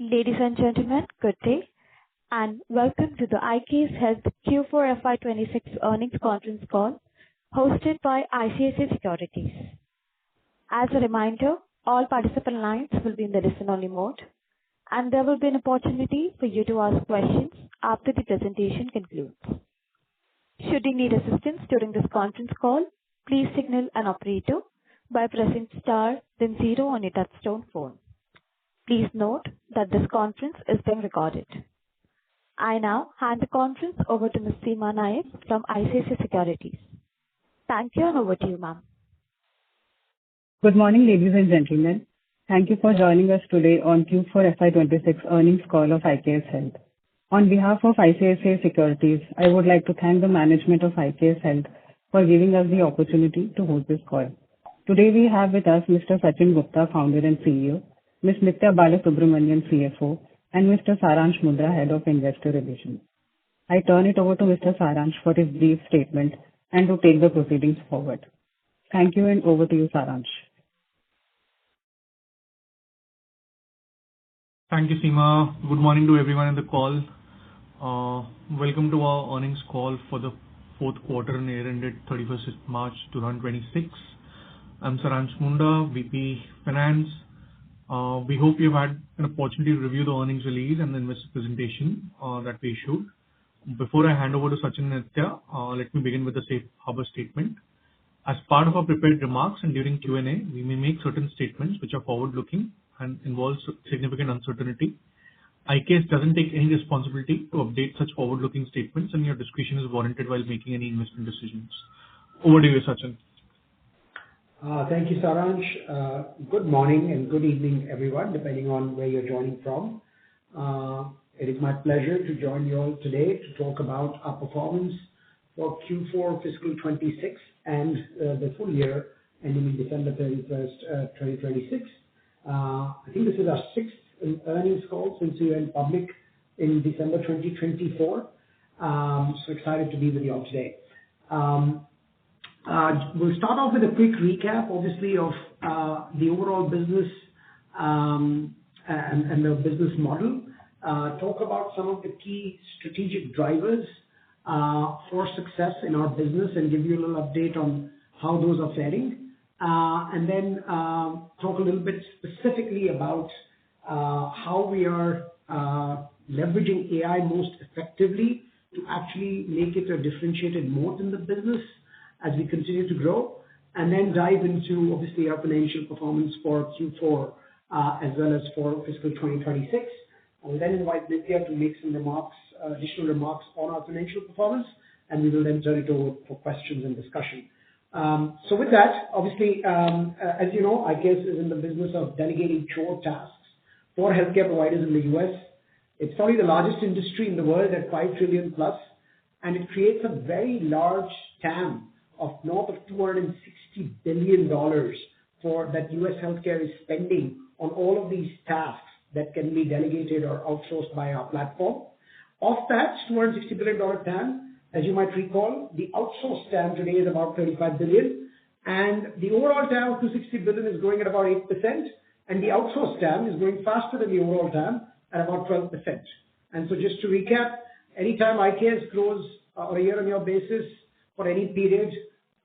Ladies and gentlemen, good day, and welcome to the IKS Health Q4 FY26 earnings conference call hosted by ICICI Securities. As a reminder, all participant lines will be in the listen-only mode, and there will be an opportunity for you to ask questions after the presentation concludes. Should you need assistance during this conference call, please signal an operator by pressing star then 0 on your touchtone phone. Please note that this conference is being recorded. I now hand the conference over to Ms. Seema Nayak from ICICI Securities. Thank you, and over to you, ma'am. Good morning, ladies and gentlemen. Thank you for joining us today on Q4 FY26 earnings call of IKS Health. On behalf of ICICI Securities, I would like to thank the management of IKS Health for giving us the opportunity to host this call. Today we have with us Mr. Sachin Gupta, founder and CEO, Ms. Nithya Balasubramanian, CFO, and Mr. Saransh Mundra, Head of Investor Relations. I turn it over to Mr. Saransh for his brief statement and to take the proceedings forward. Thank you, and over to you, Saransh. Thank you, Seema. Good morning to everyone on the call. Welcome to our earnings call for the fourth quarter and year ended 31st March 2026. I'm Saransh Mundra, VP Finance. We hope you've had an opportunity to review the earnings release and the investor presentation that we issued. Before I hand over to Sachin and Nithya, let me begin with the safe harbor statement. As part of our prepared remarks and during Q&A, we may make certain statements which are forward-looking and involve significant uncertainty. IKS doesn't take any responsibility to update such forward-looking statements, and your discretion is warranted while making any investment decisions. Over to you, Sachin. Thank you, Saransh. Good morning and good evening, everyone, depending on where you're joining from. It is my pleasure to join you all today to talk about our performance for Q4 fiscal 26 and the full year ending December 31st, 2026. I think this is our sixth earnings call since we went public in December 2024. So excited to be with you all today. We'll start off with a quick recap, obviously, of the overall business and the business model. Talk about some of the key strategic drivers for success in our business and give you a little update on how those are faring. And then talk a little bit specifically about how we are leveraging AI most effectively to actually make it a differentiated moat in the business as we continue to grow, and then dive into, obviously, our financial performance for Q4 as well as for fiscal 2026. I'll then invite Nithya to make some additional remarks on our financial performance, and we will then turn it over for questions and discussion. So with that, obviously, as you know, IKS is in the business of delegating chore tasks for healthcare providers in the US. It's probably the largest industry in the world at $5 trillion plus, and it creates a very large TAM of north of $260 billion for that US healthcare is spending on all of these tasks that can be delegated or outsourced by our platform. Of that $260 billion TAM, as you might recall, the outsourced TAM today is about $35 billion, and the overall TAM of $260 billion is growing at about 8%, and the outsourced TAM is growing faster than the overall TAM at about 12%. And so just to recap, anytime IKS grows on a year-on-year basis for any period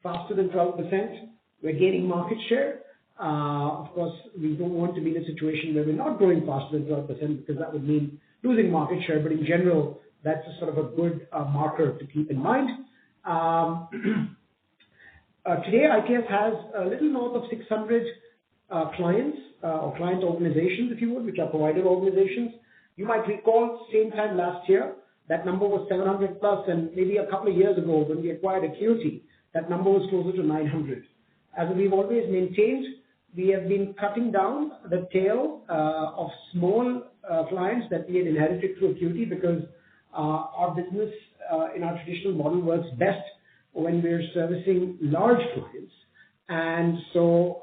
faster than 12%, we're gaining market share. Of course, we don't want to be in a situation where we're not growing faster than 12% because that would mean losing market share. But in general, that's a sort of a good marker to keep in mind. Today, IKS has a little north of 600 clients or client organizations, if you would, which are provider organizations. You might recall same time last year, that number was 700 plus, and maybe a couple of years ago when we acquired Acuity, that number was closer to 900. As we've always maintained, we have been cutting down the tail of small clients that we had inherited through Acuity because our business in our traditional model works best when we're servicing large clients. And so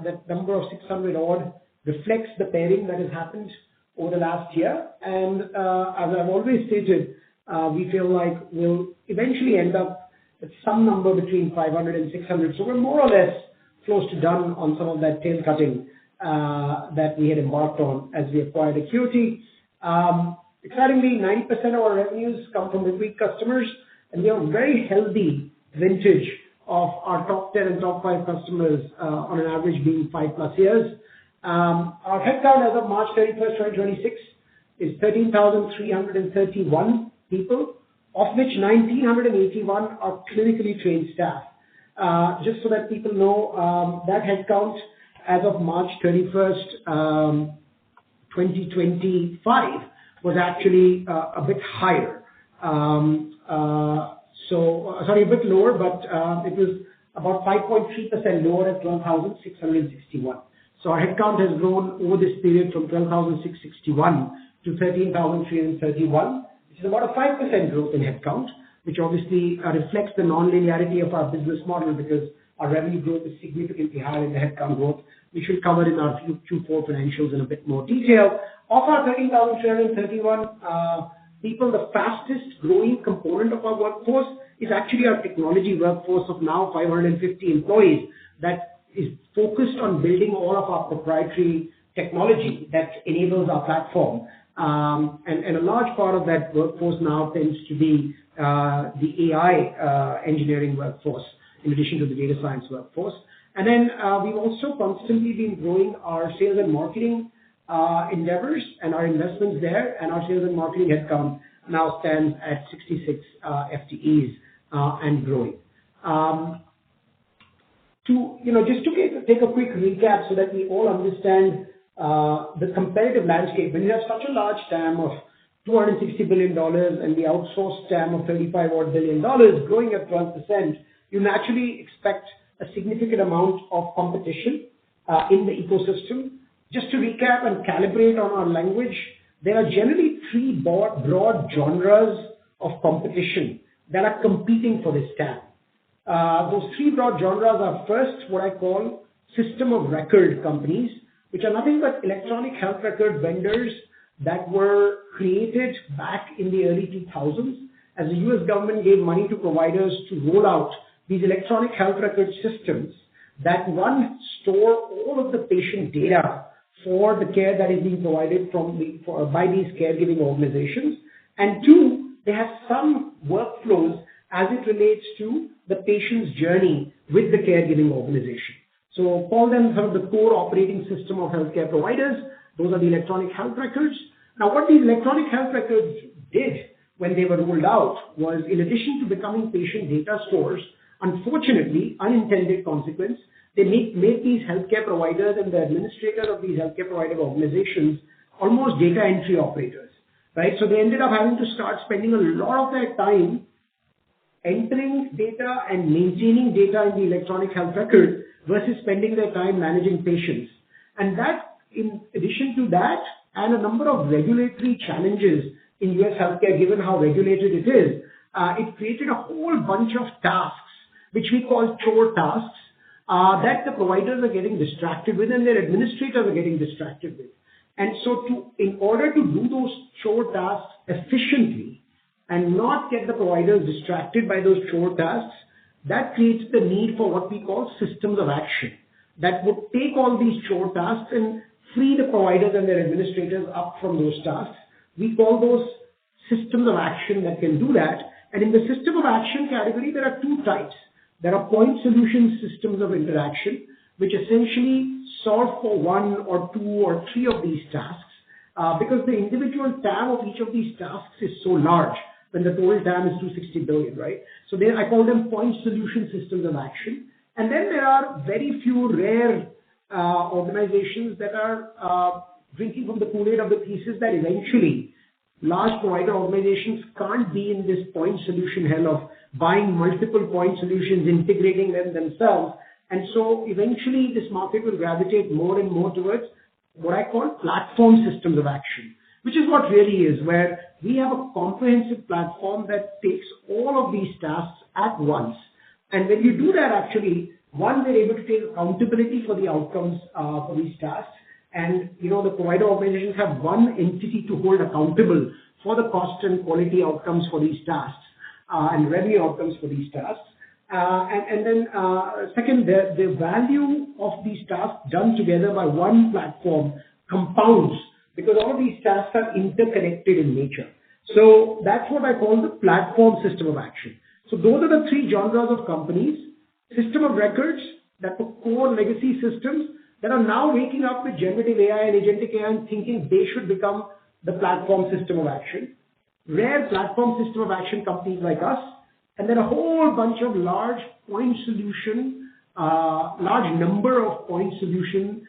that number of 600 odd reflects the pairing that has happened over the last year. And as I've always stated, we feel like we'll eventually end up at some number between 500 and 600. So we're more or less close to done on some of that tail cutting that we had embarked on as we acquired Acuity. Excitingly, 90% of our revenues come from repeat customers, and we have a very healthy vintage of our top 10 and top 5 customers, on an average being 5+ years. Our headcount as of March 31st, 2026 is 13,331 people, of which 1,981 are clinically trained staff. Just so that people know, that headcount as of March 31st, 2025 was actually a bit higher. Sorry, a bit lower, but it was about 5.3% lower at 12,661. So our headcount has grown over this period from 12,661 to 13,331, which is about a 5% growth in headcount, which obviously reflects the non-linearity of our business model because our revenue growth is significantly higher than the headcount growth, which we'll cover in our Q4 financials in a bit more detail. Of our 13,331 people, the fastest growing component of our workforce is actually our technology workforce of now 550 employees that is focused on building all of our proprietary technology that enables our platform. And a large part of that workforce now tends to be the AI engineering workforce in addition to the data science workforce. And then we've also constantly been growing our sales and marketing endeavors and our investments there, and our sales and marketing headcount now stands at 66 FTEs and growing. Just to take a quick recap so that we all understand the competitive landscape. When you have such a large TAM of $260 billion and the outsourced TAM of $35 billion growing at 12%, you naturally expect a significant amount of competition in the ecosystem. Just to recap and calibrate on our language, there are generally 3 broad genres of competition that are competing for this TAM. Those 3 broad genres are first what I call system of record companies, which are nothing but electronic health record vendors that were created back in the early 2000s as the US government gave money to providers to roll out these electronic health record systems that, one, store all of the patient data for the care that is being provided by these caregiving organizations, and 2, they have some workflows as it relates to the patient's journey with the caregiving organization. So call them sort of the core operating system of healthcare providers. Those are the electronic health records. Now, what these electronic health records did when they were rolled out was, in addition to becoming patient data stores, unfortunately, unintended consequence, they made these healthcare providers and the administrators of these healthcare provider organizations almost data entry operators, right? So they ended up having to start spending a lot of their time entering data and maintaining data in the electronic health record versus spending their time managing patients. And that, in addition to that, and a number of regulatory challenges in US healthcare, given how regulated it is, it created a whole bunch of tasks, which we call chore tasks, that the providers are getting distracted with and their administrators are getting distracted with. And so in order to do those chore tasks efficiently and not get the providers distracted by those chore tasks, that creates the need for what we call systems of action that would take all these chore tasks and free the providers and their administrators up from those tasks. We call those systems of action that can do that. And in the system of action category, there are 2 types. There are point solution systems of interaction, which essentially solve for 1 or 2 or 3 of these tasks, because the individual TAM of each of these tasks is so large when the total TAM is $260 billion, right? So then I call them point solution systems of action. And then there are very few rare organizations that are drinking from the Kool-Aid of the thesis that eventually large provider organizations can't be in this point solution hell of buying multiple point solutions, integrating them themselves. And so eventually this market will gravitate more and more towards what I call platform systems of action, which is what really is, where we have a comprehensive platform that takes all of these tasks at once. And when you do that, actually, one, we're able to take accountability for the outcomes for these tasks. And, the provider organizations have one entity to hold accountable for the cost and quality outcomes for these tasks and revenue outcomes for these tasks. And then second, the value of these tasks done together by one platform compounds because all of these tasks are interconnected in nature. So that's what I call the platform system of action. So those are the three genres of companies: system of records, that were core legacy systems that are now waking up with generative AI and agentic AI and thinking they should become the platform system of action. Rare platform system of action companies like us, and then a whole bunch of large number of point solution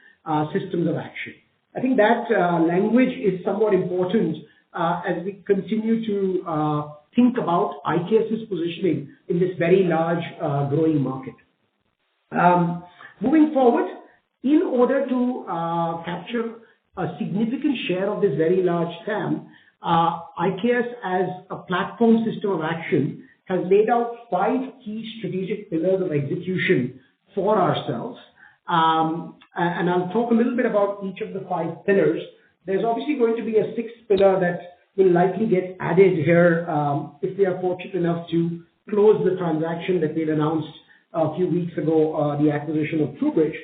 systems of action. I think that language is somewhat important as we continue to think about IKS's positioning in this very large growing market. Moving forward, in order to capture a significant share of this very large TAM, IKS as a platform system of action has laid out 5 key strategic pillars of execution for ourselves. And I'll talk a little bit about each of the 5 pillars. There's obviously going to be a 6th pillar that will likely get added here if we are fortunate enough to close the transaction that we've announced a few weeks ago, the acquisition of TruBridge,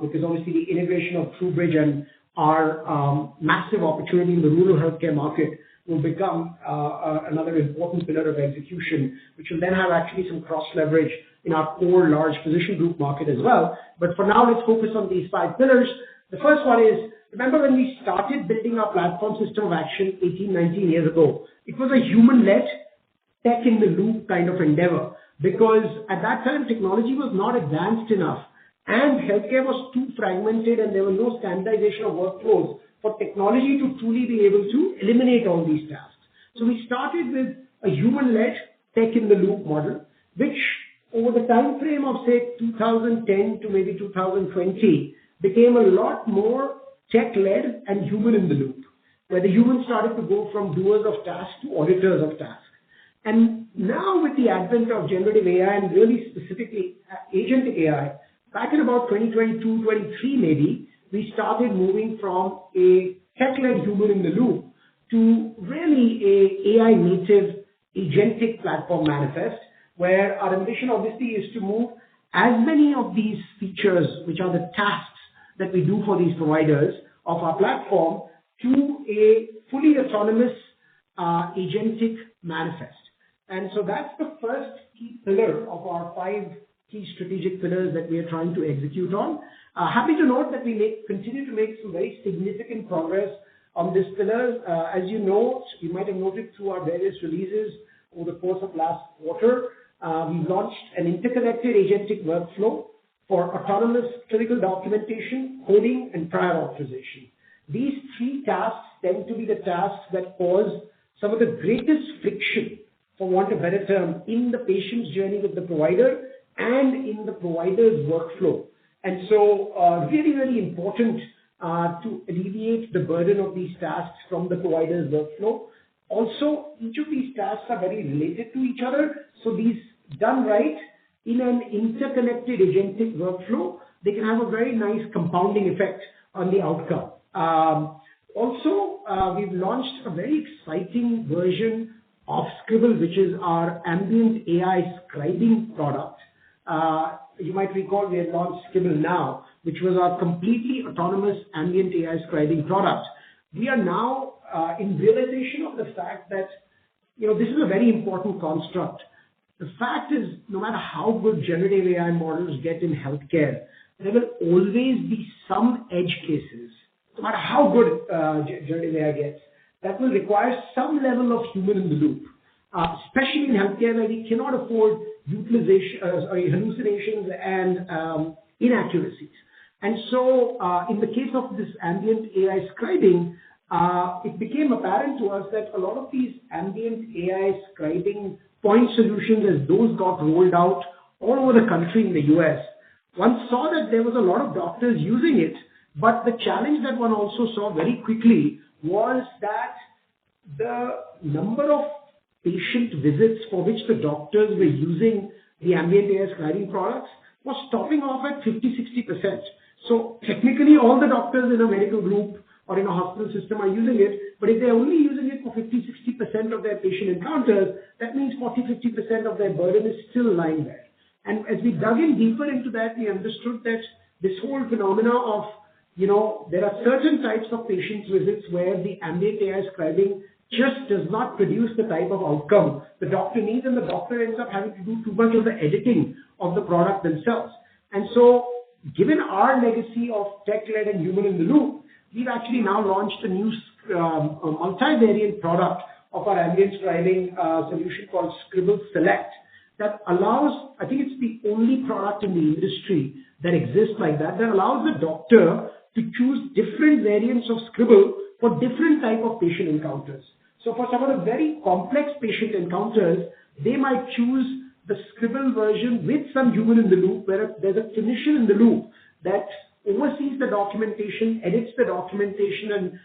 because obviously the integration of TruBridge and our massive opportunity in the rural healthcare market will become another important pillar of execution, which will then have actually some cross leverage in our core large physician group market as well. But for now, let's focus on these 5 pillars. The first one is, remember when we started building our platform system of action 18, 19 years ago, it was a human-led, tech-in-the-loop kind of endeavor, because at that time, technology was not advanced enough and healthcare was too fragmented and there was no standardization of workflows for technology to truly be able to eliminate all these tasks. So we started with a human-led, tech-in-the-loop model, which over the time frame of, say, 2010 to maybe 2020, became a lot more tech-led and human-in-the-loop, where the humans started to go from doers of tasks to auditors of tasks. And now with the advent of generative AI and really specifically agentic AI, back in about 2022, 23 maybe, we started moving from a tech-led human-in-the-loop to really a AI-native agentic platform manifest, where our ambition obviously is to move as many of these features, which are the tasks that we do for these providers of our platform, to a fully autonomous agentic manifest. And so that's the first key pillar of our 5 key strategic pillars that we are trying to execute on. Happy to note that we continue to make some very significant progress on this pillar. As you know, you might have noted through our various releases over the course of last quarter, we launched an interconnected agentic workflow for autonomous clinical documentation, coding, and prior authorization. These 3 tasks tend to be the tasks that cause some of the greatest friction, for want of a better term, in the patient's journey with the provider and in the provider's workflow. And so really, really important to alleviate the burden of these tasks from the provider's workflow. Also, each of these tasks are very related to each other. So these done right in an interconnected agentic workflow, they can have a very nice compounding effect on the outcome. We've launched a very exciting version of Scribble, which is our ambient AI scribing product. You might recall we had launched Scribble Now, which was our completely autonomous ambient AI scribing product. We are now in realization of the fact that, this is a very important construct. The fact is, no matter how good generative AI models get in healthcare, there will always be some edge cases, no matter how good generative AI gets, that will require some level of human in the loop, especially in healthcare where we cannot afford hallucinations and inaccuracies. And so in the case of this ambient AI scribing, it became apparent to us that a lot of these ambient AI scribing point solutions, as those got rolled out all over the country in the US, one saw that there was a lot of doctors using it, but the challenge that one also saw very quickly was that the number of patient visits for which the doctors were using the ambient AI scribing products was stopping off at 50-60%. So technically all the doctors in a medical group or in a hospital system are using it, But if they're only using it for 50-60% of their patient encounters, that means 40-50% of their burden is still lying there. And as we dug in deeper into that, we understood that this whole phenomena of, there are certain types of patient visits where the ambient AI scribing just does not produce the type of outcome the doctor needs, and the doctor ends up having to do too much of the editing of the product themselves. And so, given our legacy of tech-led and human-in-the-loop, we've actually now launched a new multivariant product of our ambient scribing solution called Scribble Select that allows, I think it's the only product in the industry that exists like that allows the doctor to choose different variants of Scribble for different type of patient encounters. So for some of the very complex patient encounters, they might choose the Scribble version with some human in the loop, where there's a clinician in the loop that oversees the documentation, edits the documentation, and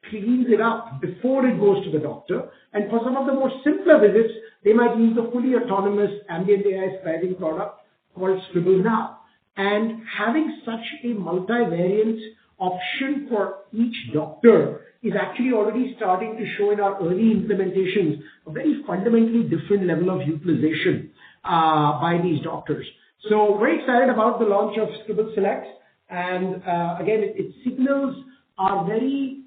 cleans it up before it goes to the doctor. And for some of the more simpler visits, they might use the fully autonomous ambient AI scribing product called Scribble Now. And having such a multivariant option for each doctor is actually already starting to show in our early implementations a very fundamentally different level of utilization by these doctors. So very excited about the launch of Scribble Select. And again, it signals our very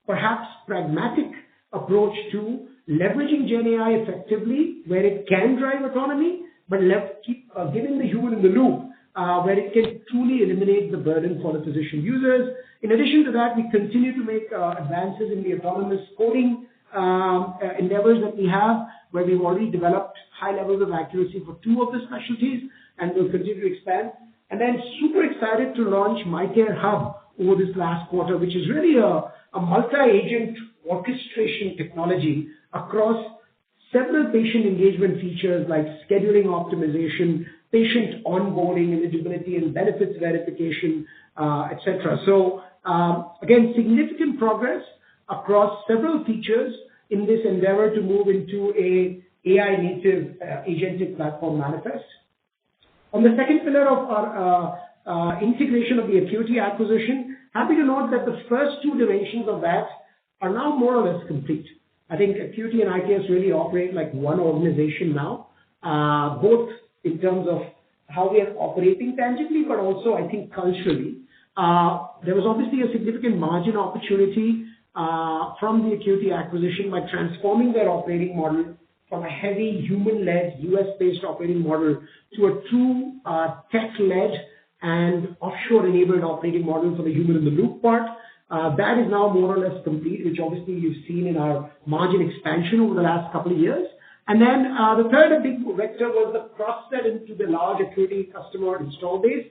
perhaps pragmatic approach to leveraging Gen AI effectively where it can drive autonomy, but keep giving the human in the loop where it can truly eliminate the burden for the physician users. In addition to that, we continue to make advances in the autonomous coding endeavors that we have, where we've already developed high levels of accuracy for 2 of the specialties, and we'll continue to expand. And then super excited to launch MyCare Hub over this last quarter, which is really a multi-agent orchestration technology across several patient engagement features like scheduling optimization, patient onboarding, eligibility and benefits verification, etc. So again, significant progress across several features in this endeavor to move into a AI native agentic platform manifest. On the second pillar of our integration of the Acuity acquisition, happy to note that the first 2 dimensions of that are now more or less complete. I think Acuity and IKS really operate like one organization now, both in terms of how we are operating tangibly, but also I think culturally. There was obviously a significant margin opportunity from the Acuity acquisition by transforming their operating model from a heavy human-led US-based operating model to a true tech-led and offshore-enabled operating model for the human-in-the-loop part. That is now more or less complete, which obviously you've seen in our margin expansion over the last couple of years. And then the third big vector was the cross-sell into the large Acuity customer install base.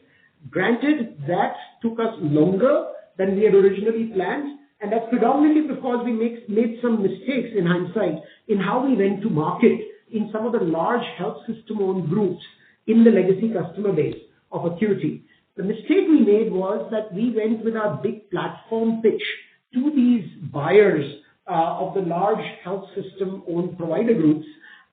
Granted, that took us longer than we had originally planned, and that's predominantly because we made some mistakes in hindsight in how we went to market in some of the large health system-owned groups in the legacy customer base of Acuity. The mistake we made was that we went with our big platform pitch to these buyers of the large health system-owned provider groups.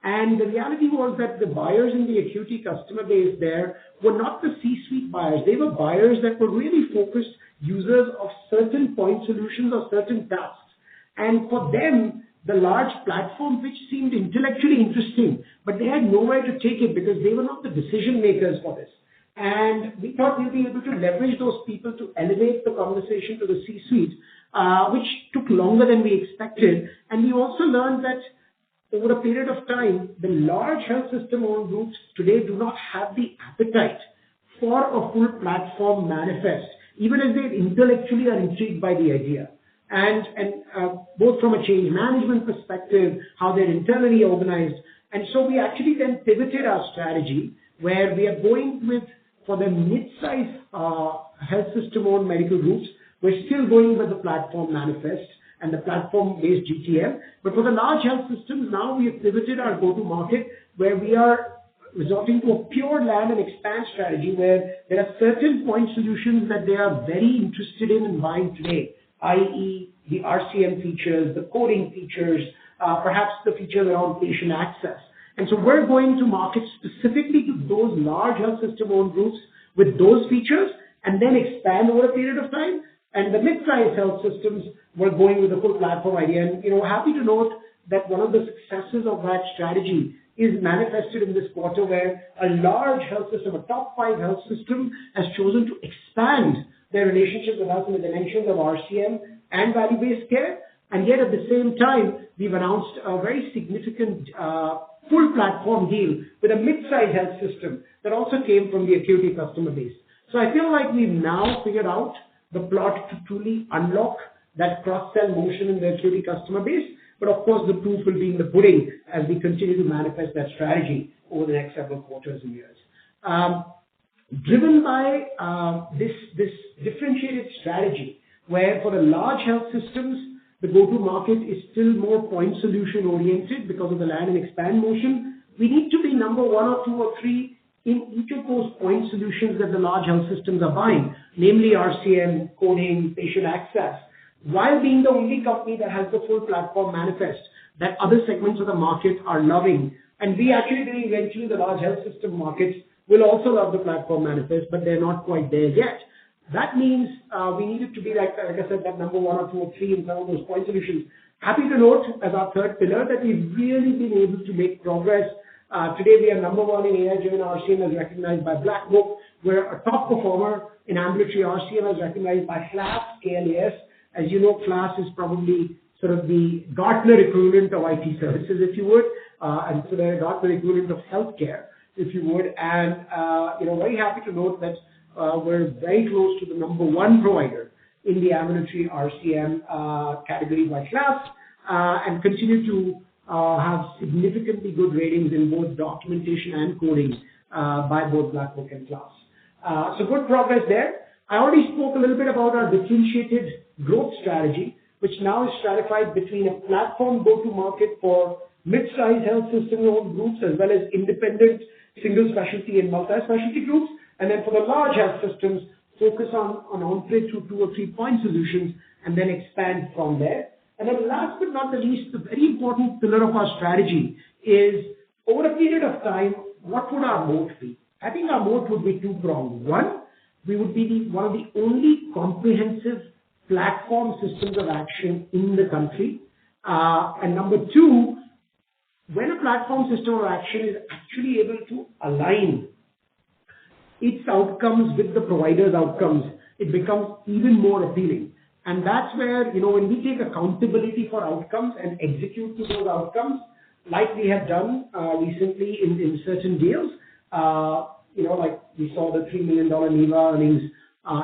And the reality was that the buyers in the Acuity customer base there were not the C-suite buyers. They were buyers that were really focused users of certain point solutions or certain tasks. And for them, the large platform pitch seemed intellectually interesting, but they had nowhere to take it because they were not the decision makers for this. And we thought we'd be able to leverage those people to elevate the conversation to the C-suite, which took longer than we expected. And we also learned that over a period of time, the large health system-owned groups today do not have the appetite for a full platform manifest, even as they intellectually are intrigued by the idea. And both from a change management perspective, how they're internally organized. And so we actually then pivoted our strategy where we are going with, for the mid-size health system-owned medical groups, we're still going with the platform manifest and the platform-based GTM. But for the large health systems, now we have pivoted our go-to-market where we are resorting to a pure land and expand strategy where there are certain point solutions that they are very interested in buying today, i.e. the RCM features, the coding features, perhaps the features around patient access. And so we're going to market specifically to those large health system-owned groups with those features and then expand over a period of time. And the mid-sized health systems were going with the full platform idea. And, happy to note that one of the successes of that strategy is manifested in this quarter, where a large health system, a top 5 health system, has chosen to expand their relationship with us in the dimensions of RCM and value-based care. And yet at the same time, we've announced a very significant full platform deal with a mid-sized health system that also came from the Acuity customer base. So I feel like we've now figured out the plot to truly unlock that cross-sell motion in the Acuity customer base. But of course, the proof will be in the pudding as we continue to manifest that strategy over the next several quarters and years. Driven by this differentiated strategy, where for the large health systems, the go-to-market is still more point solution oriented because of the land and expand motion. We need to be number 1 or 2 or 3 in each of those point solutions that the large health systems are buying, namely RCM, coding, patient access, while being the only company that has the full platform manifest that other segments of the market are loving. And we actually believe eventually the large health system markets will also love the platform manifest, but they're not quite there yet. That means we need it to be like I said, that number 1 or 2 or 3 in some of those point solutions. Happy to note as our third pillar that we've really been able to make progress. Today we are number 1 in AI-driven RCM as recognized by Black Book. We're a top performer in ambulatory RCM as recognized by KLAS, KLAS. As you know, KLAS is probably sort of the Gartner equivalent of IT services, if you would, and so they're Gartner equivalent of healthcare, if you would. And very happy to note that we're very close to the number 1 provider in the ambulatory RCM category by KLAS, and continue to have significantly good ratings in both documentation and coding by both Black Book and KLAS. So good progress there. I already spoke a little bit about our differentiated growth strategy, which now is stratified between a platform go-to-market for mid-sized health system-owned groups as well as independent single specialty and multi-specialty groups. And then for the large health systems, focus on on-play through 2 or 3 point solutions and then expand from there. And then last but not the least, the very important pillar of our strategy is over a period of time, what would our moat be? I think our moat would be 2-pronged. 1, we would be one of the only comprehensive platform systems of action in the country. And number 2, when a platform system of action is actually able to align its outcomes with the provider's outcomes, it becomes even more appealing. And that's where, when we take accountability for outcomes and execute to those outcomes, like we have done recently in certain deals, like we saw the $3 million NEVA earnings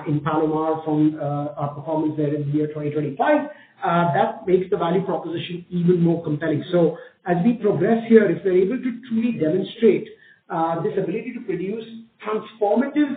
in Palomar from our performance there in the year 2025, that makes the value proposition even more compelling. So as we progress here, if we're able to truly demonstrate this ability to produce transformative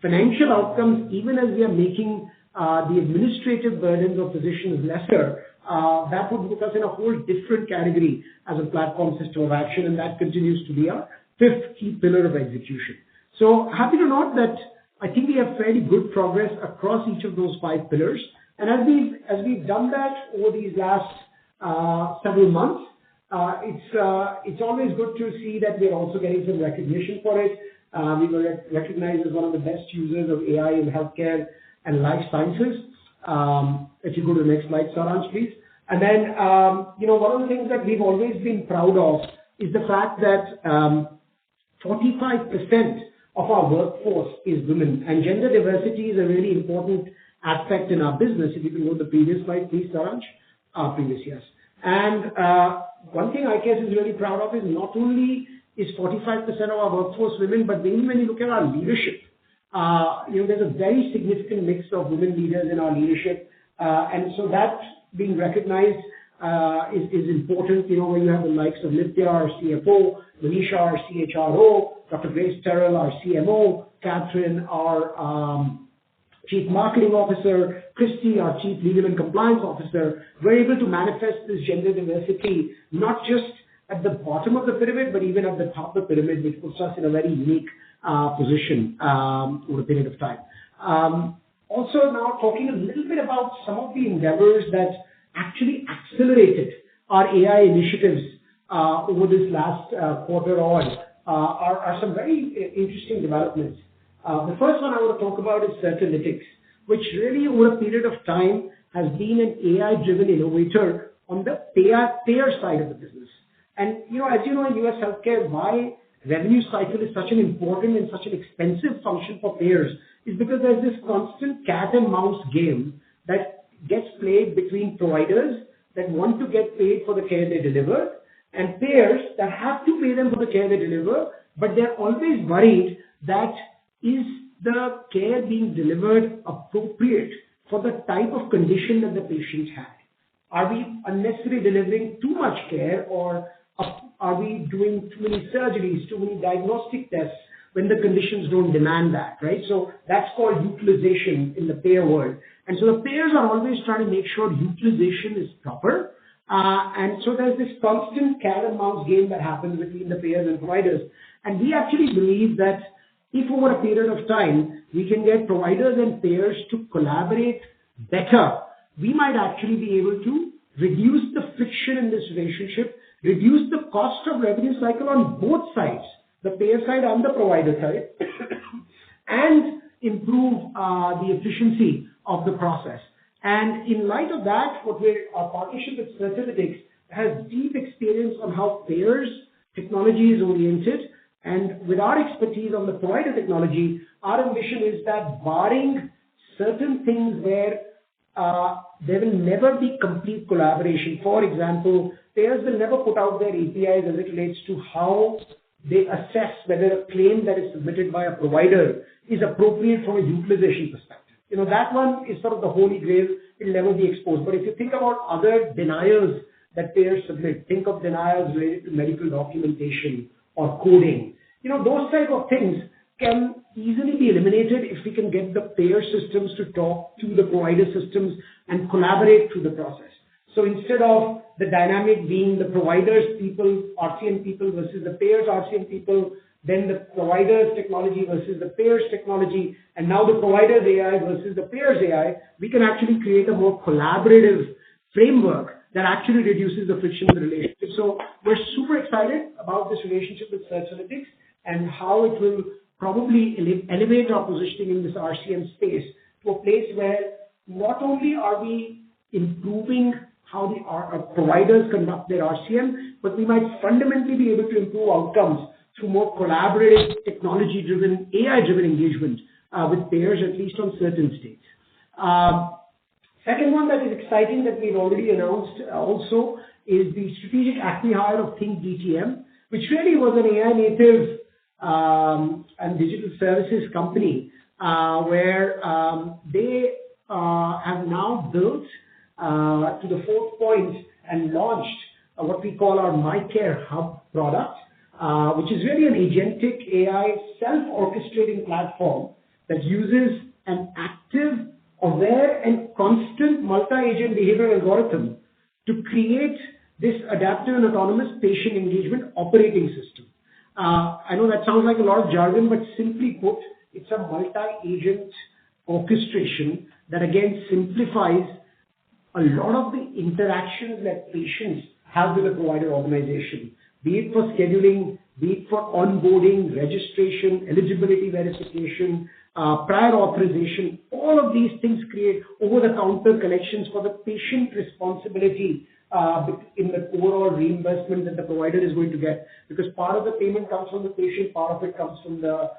financial outcomes, even as we are making the administrative burdens of physicians lesser, that would put us in a whole different category as a platform system of action, and that continues to be our 5th key pillar of execution. So happy to note that I think we have fairly good progress across each of those 5 pillars. And as we've done that over these last several months, it's always good to see that we're also getting some recognition for it. We were recognized as one of the best users of AI in healthcare and life sciences. If you go to the next slide, Saransh, please. And then, one of the things that we've always been proud of is the fact that 45% of our workforce is women, and gender diversity is a really important aspect in our business. If you can go to the previous slide, please, Saransh. Previous, yes. And one thing IKS is really proud of is not only is 45% of our workforce women, but when you look at our leadership, there's a very significant mix of women leaders in our leadership. And so that being recognized is important, when you have the likes of Nitya, our CFO, Manisha, our CHRO, Dr. Grace Terrell, our CMO, Catherine, our Chief Marketing Officer, Christy, our Chief Legal and Compliance Officer. We're able to manifest this gender diversity, not just at the bottom of the pyramid, but even at the top of the pyramid, which puts us in a very unique position over a period of time. Also now talking a little bit about some of the endeavors that actually accelerated our AI initiatives over this last quarter on are some very interesting developments. The first one I want to talk about is Certalytics. which really over a period of time has been an AI-driven innovator on the payer side of the business. And as you know, in US healthcare, why revenue cycle is such an important and such an expensive function for payers is because there's this constant cat and mouse game that gets played between providers that want to get paid for the care they deliver and payers that have to pay them for the care they deliver, but they're always worried that is the care being delivered appropriate for the type of condition that the patient had? Are we unnecessarily delivering too much care, or are we doing too many surgeries, too many diagnostic tests when the conditions don't demand that, right? So that's called utilization in the payer world. And so the payers are always trying to make sure utilization is proper. And so there's this constant cat and mouse game that happens between the payers and providers. And we actually believe that if over a period of time we can get providers and payers to collaborate better, we might actually be able to reduce the friction in this relationship, reduce the cost of revenue cycle on both sides, the payer side and the provider side, and improve the efficiency of the process. And in light of that, our partnership with Certilytics has deep experience on how payers technology is oriented. And with our expertise on the provider technology, our ambition is that barring certain things where there will never be complete collaboration. For example, payers will never put out their APIs as it relates to how they assess whether a claim that is submitted by a provider is appropriate from a utilization perspective. That one is sort of the holy grail. It will never be exposed. But if you think about other denials that payers submit, think of denials related to medical documentation or coding. Those type of things can easily be eliminated if we can get the payer systems to talk to the provider systems and collaborate through the process. So instead of the dynamic being the providers people, RCM people versus the payers RCM people, then the providers technology versus the payers technology, and now the providers AI versus the payers AI, we can actually create a more collaborative framework that actually reduces the friction in the relationship. So we're super excited about this relationship with Certilytics and how it will probably elevate our positioning in this RCM space to a place where not only are we improving how our providers conduct their RCM, but we might fundamentally be able to improve outcomes through more collaborative, technology-driven, AI-driven engagement with payers, at least on certain states. Second one that is exciting that we've already announced also is the strategic acqui-hire of Think DTM, which really was an AI-native and digital services company where they have now built to the fourth point and launched what we call our MyCare Hub product, which is really an agentic AI self-orchestrating platform that uses an active, aware, and constant multi-agent behavioral algorithm to create this adaptive and autonomous patient engagement operating system. I know that sounds like a lot of jargon, but simply put, it's a multi-agent orchestration that again simplifies a lot of the interactions that patients have with a provider organization, be it for scheduling, be it for onboarding, registration, eligibility verification, prior authorization. All of these things create over-the-counter connections for the patient responsibility in the overall reimbursement that the provider is going to get, because part of the payment comes from the patient, part of it comes from the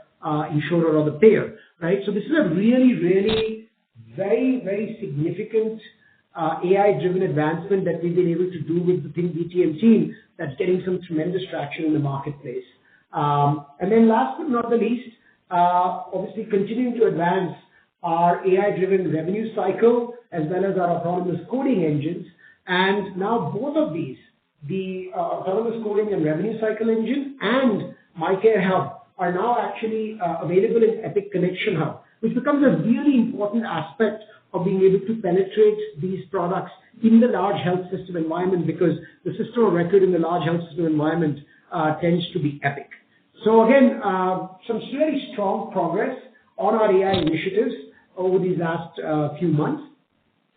insurer or the payer, right? So this is a really, really very, very significant AI-driven advancement that we've been able to do with the Think DTM team that's getting some tremendous traction in the marketplace. And then last but not the least, obviously continuing to advance our AI-driven revenue cycle as well as our autonomous coding engines. And now both of these, the autonomous coding and revenue cycle engine and MyCare Hub, are now actually available in Epic Connection Hub, which becomes a really important aspect of being able to penetrate these products in the large health system environment, because the system of record in the large health system environment tends to be Epic. So again, some very strong progress on our AI initiatives over these last few months.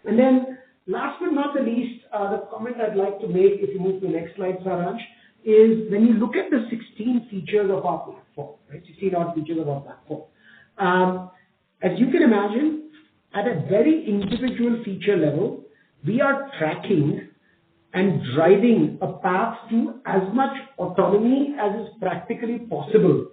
And then last but not the least, the comment I'd like to make, if you move to the next slide, Saransh, is when you look at the 16 features of our platform, right? 16 odd features of our platform. As you can imagine, at a very individual feature level, we are tracking and driving a path to as much autonomy as is practically possible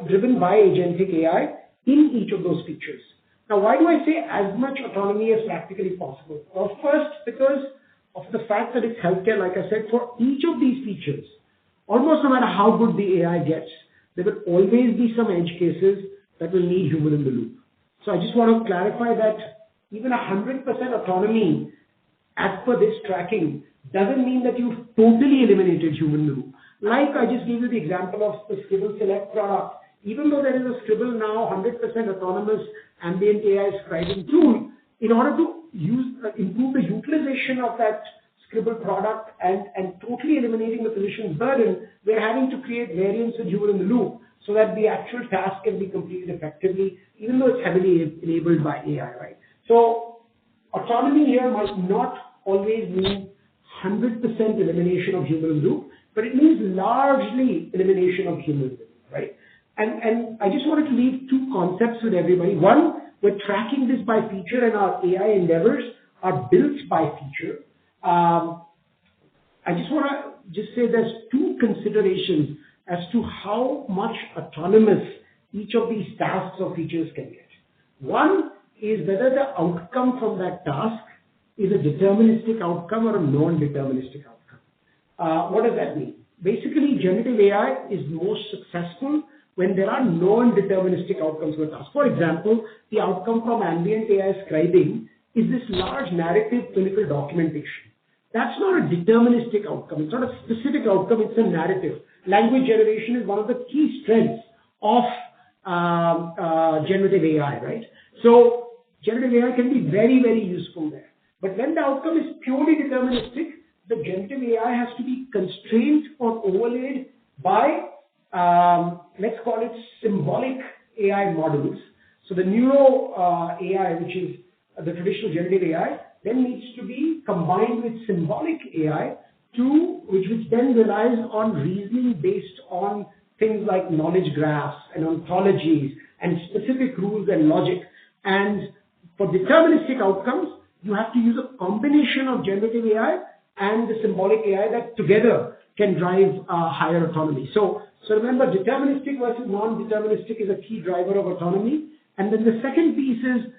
driven by agentic AI in each of those features. Now, why do I say as much autonomy as practically possible? Well, first, because of the fact that it's healthcare, like I said, for each of these features, almost no matter how good the AI gets, there will always be some edge cases that will need human in the loop. So I just want to clarify that even 100% autonomy as per this tracking doesn't mean that you've totally eliminated human in the loop. Like I just gave you the example of the Scribble Select product. Even though there is a Scribble now 100% autonomous ambient AI scribing tool, in order to improve the utilization of that Scribble product and totally eliminating the physician's burden, we're having to create variants with human in the loop so that the actual task can be completed effectively, even though it's heavily enabled by AI, right? So autonomy here might not always mean 100% elimination of human in the loop, but it means largely elimination of human in the loop, right? And I just wanted to leave two concepts with everybody. One, we're tracking this by feature and our AI endeavors are built by feature. I just want to say there's two considerations as to how much autonomous each of these tasks or features can get. One is whether the outcome from that task is a deterministic outcome or a non-deterministic outcome. What does that mean? Basically, generative AI is most successful when there are non-deterministic outcomes for a task. For example, the outcome from ambient AI scribing is this large narrative clinical documentation. That's not a deterministic outcome. It's not a specific outcome. It's a narrative. Language generation is one of the key strengths of generative AI, right? So generative AI can be very, very useful there. But when the outcome is purely deterministic, the generative AI has to be constrained or overlaid by, let's call it symbolic AI models. So the neuro AI, which is the traditional generative AI, then needs to be combined with symbolic AI, which then relies on reasoning based on things like knowledge graphs and ontologies and specific rules and logic. And for deterministic outcomes, you have to use a combination of generative AI and the symbolic AI that together can drive higher autonomy. So remember, deterministic versus non-deterministic is a key driver of autonomy. And then the second piece is,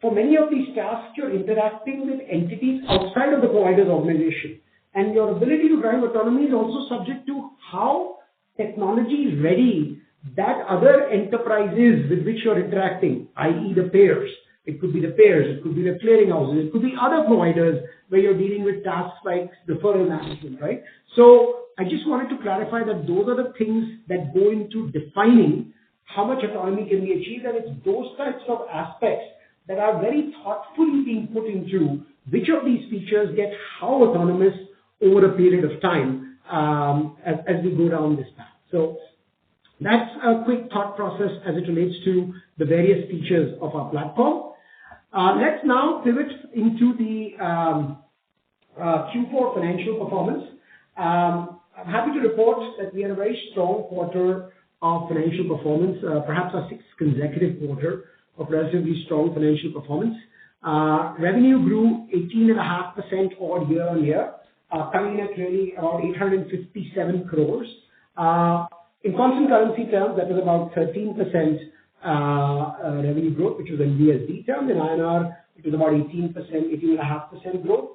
for many of these tasks, you're interacting with entities outside of the provider's organization. And your ability to drive autonomy is also subject to how technology is ready that other enterprises with which you're interacting, i.e. the payers. It could be the payers, it could be the clearinghouses, it could be other providers where you're dealing with tasks like referral management, right? So I just wanted to clarify that those are the things that go into defining how much autonomy can be achieved, and it's those types of aspects that are very thoughtfully being put into which of these features get how autonomous over a period of time as we go down this path. So that's a quick thought process as it relates to the various features of our platform. Let's now pivot into the Q4 financial performance. I'm happy to report that we had a very strong quarter of financial performance, perhaps our sixth consecutive quarter of relatively strong financial performance. Revenue grew 18.5% odd year on year, coming in at really about 857 crores. In constant currency terms, that was about 13% revenue growth, which was in USD terms. In INR, it was about 18.5% growth.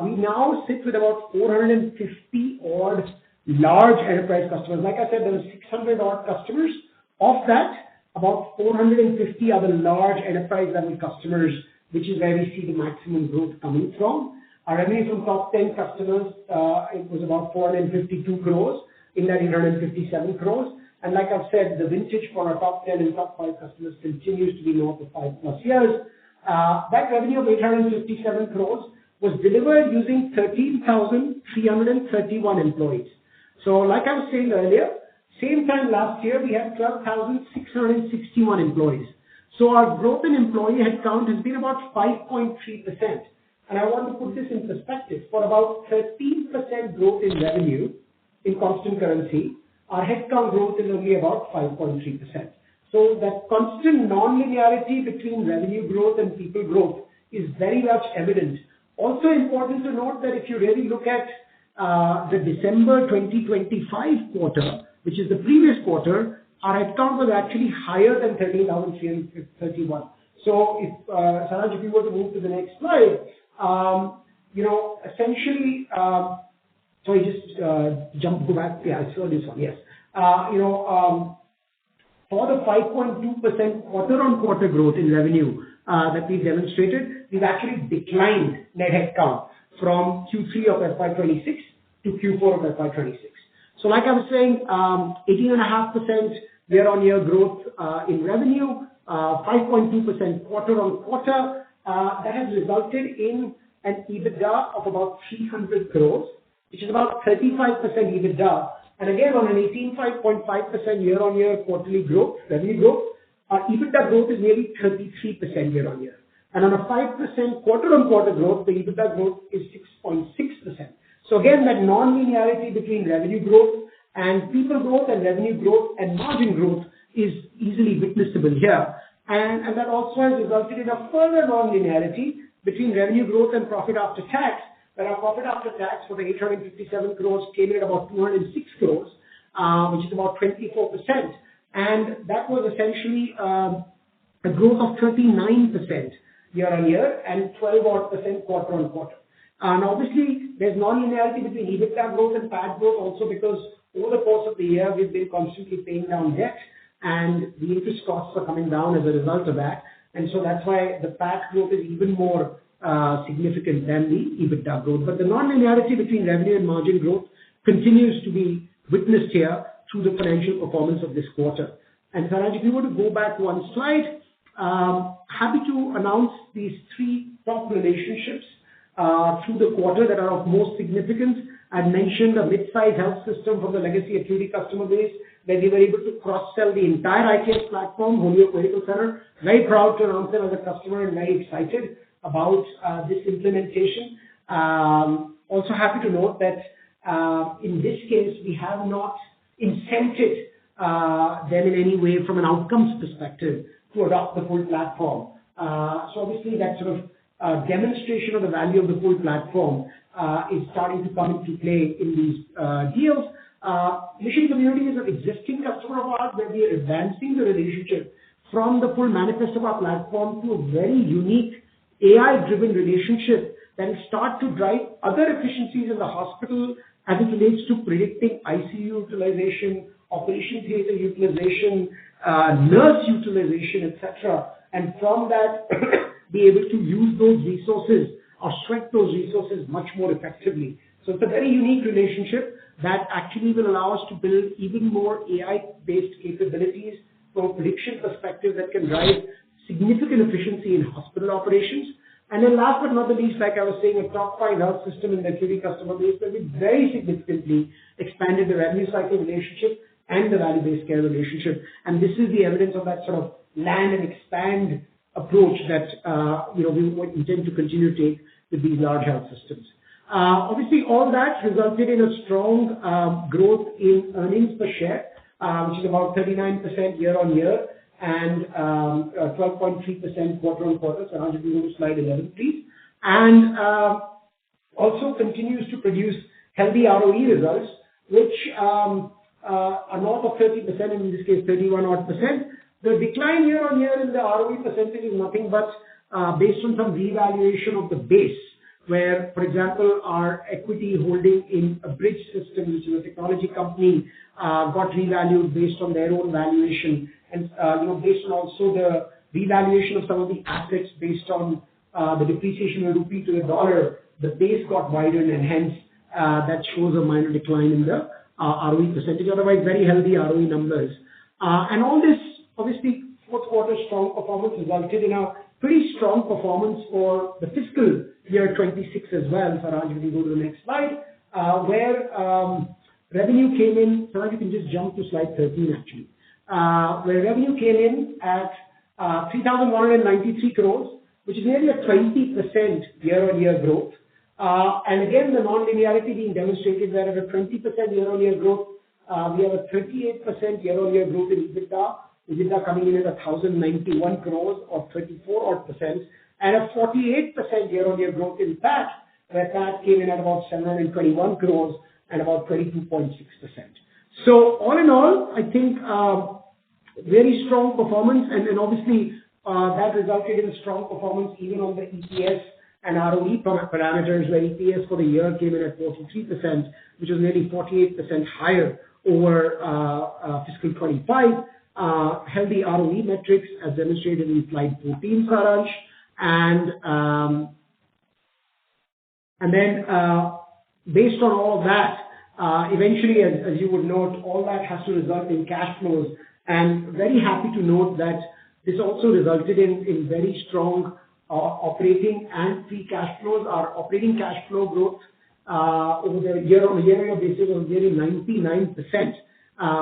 We now sit with about 450 odd large enterprise customers. Like I said, there were 600 odd customers. Of that, about 450 are the large enterprise level customers, which is where we see the maximum growth coming from. Our revenue from top 10 customers, it was about 452 crores in that 857 crores. And like I've said, the vintage for our top 10 and top 5 customers continues to be north of 5+ years. That revenue of 857 crores was delivered using 13,331 employees. So like I was saying earlier, same time last year, we had 12,661 employees. So our growth in employee headcount has been about 5.3%. And I want to put this in perspective. For about 13% growth in revenue in constant currency, our headcount growth is only about 5.3%. So that constant non-linearity between revenue growth and people growth is very much evident. Also important to note that if you really look at the December 2025 quarter, which is the previous quarter, our headcount was actually higher than 13,331. So if Saraj, if you were to move to the next slide, essentially, sorry, just go back. Yeah, I saw this one. Yes. For the 5.2% quarter-on-quarter growth in revenue that we've demonstrated, we've actually declined net headcount from Q3 of FY26 to Q4 of FY26. So like I was saying, 18.5% year-on-year growth in revenue, 5.2% quarter-on-quarter. That has resulted in an EBITDA of about 300 crores, which is about 35% EBITDA. And again, on an 18.5% year-on-year quarterly growth, revenue growth, our EBITDA growth is nearly 33% year-on-year. And on a 5% quarter-on-quarter growth, the EBITDA growth is 6.6%. So again, that non-linearity between revenue growth and people growth and revenue growth and margin growth is easily witnessable here. And that also has resulted in a further non-linearity between revenue growth and profit after tax, where our profit after tax for the 857 crores came in at about 206 crores, which is about 24%. And that was essentially a growth of 39% year-on-year and 12% quarter-on-quarter. And obviously, there's non-linearity between EBITDA growth and PAT growth also because over the course of the year, we've been constantly paying down debt and the interest costs are coming down as a result of that. And so that's why the PAT growth is even more significant than the EBITDA growth. But the non-linearity between revenue and margin growth continues to be witnessed here through the financial performance of this quarter. And Saraj, if you were to go back one slide, happy to announce these three top relationships through the quarter that are of most significance. I mentioned a mid-size health system from the legacy acuity customer base where we were able to cross-sell the entire IKS platform, Holyoke Medical Center. Very proud to announce them as a customer and very excited about this implementation. Also happy to note that in this case, we have not incented them in any way from an outcomes perspective to adopt the full platform. So obviously that sort of demonstration of the value of the full platform is starting to come into play in these deals. Mission Community is an existing customer of ours where we are advancing the relationship from the full manifest of our platform to a very unique AI-driven relationship that will start to drive other efficiencies in the hospital as it relates to predicting ICU utilization, operation theater utilization, nurse utilization, etc. And from that, be able to use those resources or sweat those resources much more effectively. So it's a very unique relationship that actually will allow us to build even more AI-based capabilities from a prediction perspective that can drive significant efficiency in hospital operations. And then last but not the least, like I was saying, a top 5 health system in the acuity customer base where we very significantly expanded the revenue cycle relationship and the value-based care relationship. And this is the evidence of that sort of land and expand approach that we intend to continue to take with these large health systems. Obviously, all that resulted in a strong growth in earnings per share, which is about 39% year-on-year and 12.3% quarter-on-quarter. So I'll you go to slide 11, please. And also continues to produce healthy ROE results, which are north of 30%, in this case 31%. The decline year-on-year in the ROE percentage is nothing but based on some revaluation of the base, where, for example, our equity holding in a bridge system, which is a technology company, got revalued based on their own valuation, and based on also the revaluation of some of the assets based on the depreciation of the rupee to the dollar. The base got widened, and hence that shows a minor decline in the ROE percentage. Otherwise, very healthy ROE numbers. And all this, obviously, fourth quarter strong performance resulted in a pretty strong performance for the fiscal year 26 as well. Saraj, if you go to the next slide, where revenue came in. Saraj, you can just jump to slide 13 actually. Where revenue came in at 3,193 crores, which is nearly a 20% year-on-year growth. And again, the non-linearity being demonstrated there at a 20% year-on-year growth. We have a 38% year-on-year growth in EBITDA, EBITDA coming in at 1,091 crores or 34% and a 48% year-on-year growth in PAT, where PAT came in at about 721 crores and about 22.6%. So all in all, I think very strong performance, and obviously that resulted in strong performance even on the EPS and ROE parameters, where EPS for the year came in at 43%, which is nearly 48% higher over fiscal 25. Healthy ROE metrics as demonstrated in slide 14, Saransh. And then based on all of that, eventually, as you would note, all that has to result in cash flows. And very happy to note that this also resulted in very strong operating and free cash flows. Our operating cash flow growth over the year-on-year basis was nearly 99%,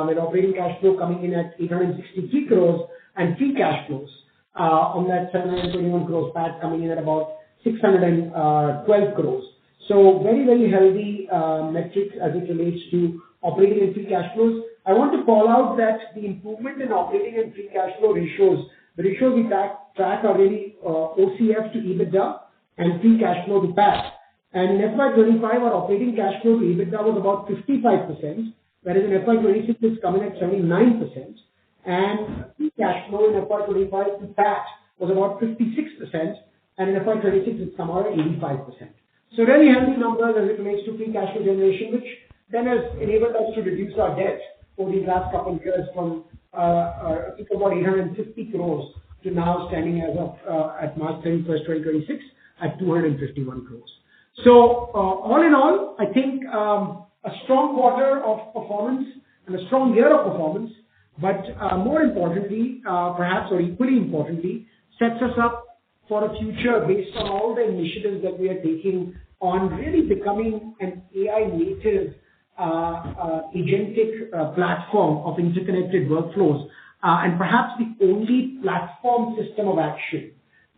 with operating cash flow coming in at 863 crores and free cash flows on that 721 crores PAT coming in at about 612 crores. So very, very healthy metrics as it relates to operating and free cash flows. I want to call out that the improvement in operating and free cash flow ratios, the ratios we track are really OCF to EBITDA and free cash flow to PAT. And in FY25, our operating cash flow to EBITDA was about 55%, whereas in FY26 it's coming at 79%. And free cash flow in FY25 to PAT was about 56%, and in FY26 it's come out at 85%. So really healthy numbers as it relates to free cash flow generation, which then has enabled us to reduce our debt over these last couple of years from I think about 850 crores to now standing as of at March 31st, 2026 at 251 crores. So all in all, I think a strong quarter of performance and a strong year of performance, but more importantly, perhaps or equally importantly, sets us up for a future based on all the initiatives that we are taking on really becoming an AI native agentic platform of interconnected workflows, and perhaps the only platform system of action